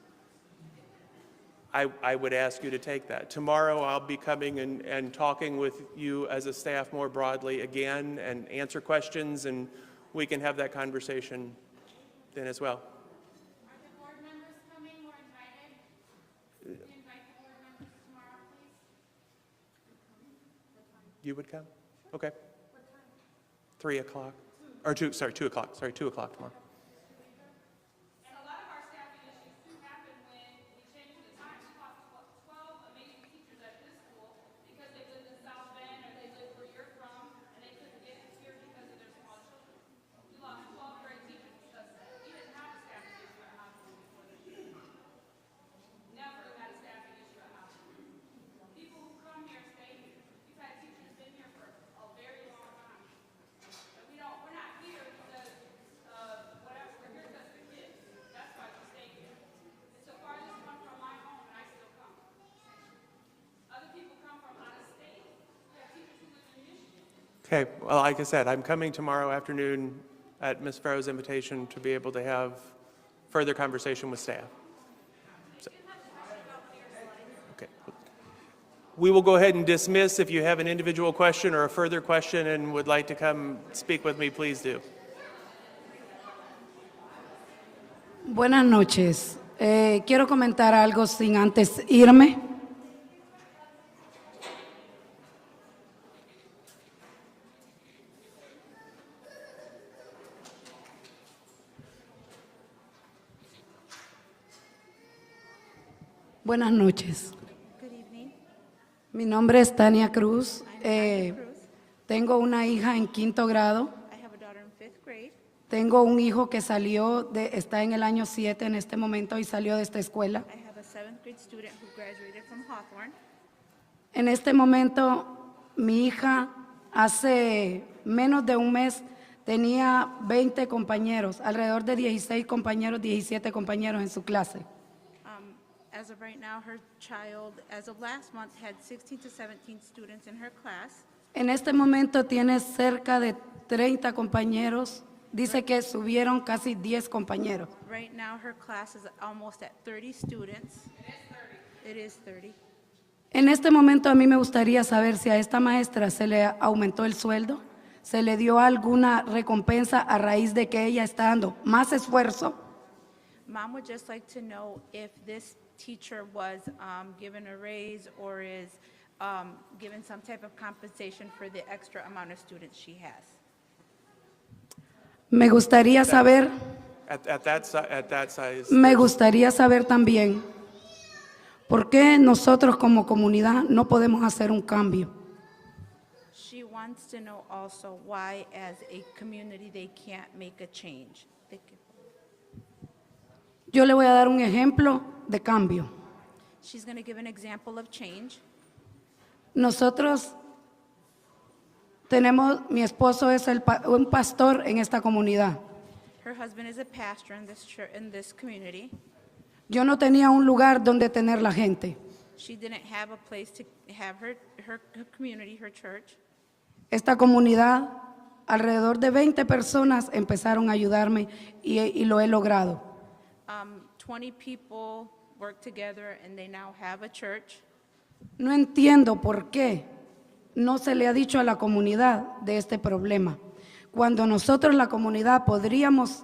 I would ask you to take that. Tomorrow I'll be coming and talking with you as a staff more broadly again and answer questions, and we can have that conversation then as well. Are the board members coming or invited? Invite the board members tomorrow, please. You would come? Okay. 3 o'clock. Or 2 o'clock. Sorry, 2 o'clock tomorrow. And a lot of our staffing issues do happen when we change the time. We lost 12 amazing teachers at this school because they lived in South Bend or they lived where you're from and they couldn't get here because of their small children. Okay, well, like I said, I'm coming tomorrow afternoon at Ms. Farrow's invitation to be able to have further conversation with staff. So- Okay. We will go ahead and dismiss. If you have an individual question or a further question and would like to come speak with me, please do. Buenas noches. Quiero comentar algo sin antes irme. Buenas noches. Good evening. Mi nombre es Tania Cruz. I'm Tanya Cruz. Tengo una hija en 5º grado. I have a daughter in 5th grade. Tengo un hijo que está en el año 7 en este momento y salió de esta escuela. I have a 7th grade student who graduated from Hawthorne. En este momento, mi hija hace menos de un mes tenía 20 compañeros, alrededor de 16 compañeros, 17 compañeros en su clase. As of right now, her child, as of last month, had 16 to 17 students in her class. En este momento tiene cerca de 30 compañeros. Dice que subieron casi 10 compañeros. Right now, her class is almost at 30 students. It is 30. En este momento a mí me gustaría saber si a esta maestra se le aumentó el sueldo, se le dio alguna recompensa a raíz de que ella está dando más esfuerzo. Mom would just like to know if this teacher was given a raise or is given some type of compensation for the extra amount of students she has. Me gustaría saber, At that size, me gustaría saber también por qué nosotros como comunidad no podemos hacer un cambio. She wants to know also why, as a community, they can't make a change. Yo le voy a dar un ejemplo de cambio. She's going to give an example of change. Nosotros mi esposo es un pastor en esta comunidad. Her husband is a pastor in this community. Yo no tenía un lugar donde tener la gente. She didn't have a place to have her community, her church. Esta comunidad, alrededor de 20 personas empezaron a ayudarme y lo he logrado. 20 people work together and they now have a church. No entiendo por qué no se le ha dicho a la comunidad de este problema. Cuando nosotros, la comunidad, podríamos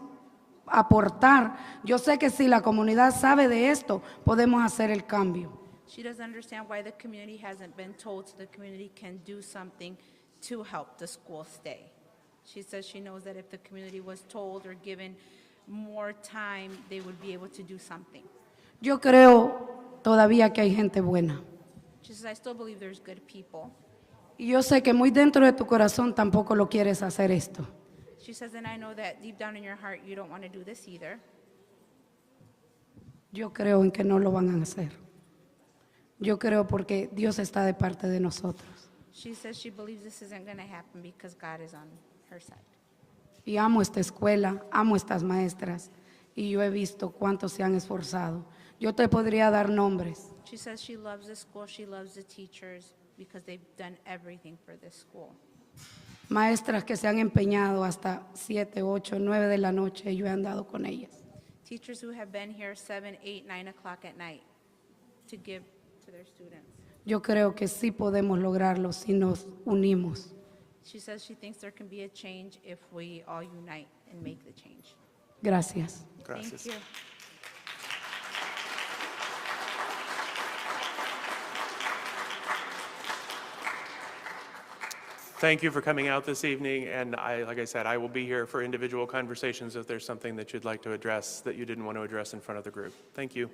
aportar, yo sé que si la comunidad sabe de esto, podemos hacer el cambio. She doesn't understand why the community hasn't been told so the community can do something to help the school stay. She says she knows that if the community was told or given more time, they would be able to do something. Yo creo todavía que hay gente buena. She says, I still believe there's good people. Y yo sé que muy dentro de tu corazón tampoco lo quieres hacer esto. She says, and I know that deep down in your heart you don't want to do this either. Yo creo en que no lo van a hacer. Yo creo porque Dios está de parte de nosotros. She says she believes this isn't going to happen because God is on her side. Y amo esta escuela, amo estas maestras, y yo he visto cuánto se han esforzado. Yo te podría dar nombres. She says she loves the school, she loves the teachers because they've done everything for this school. Maestras que se han empeñado hasta 7, 8, 9 de la noche, y yo he andado con ellas. Teachers who have been here 7, 8, 9 o'clock at night to give to their students. Yo creo que sí podemos lograrlo si nos unimos. She says she thinks there can be a change if we all unite and make the change. Gracias. Gracias. Thank you. Thank you for coming out this evening, and like I said, I will be here for individual conversations if there's something that you'd like to address that you didn't want to address in front of the group. Thank you.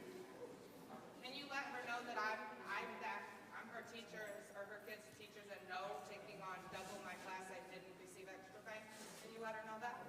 Can you let her know that I'm her teacher, or her kids' teachers, and no, taking on double my class, I didn't receive extra pay? Can you let her know that?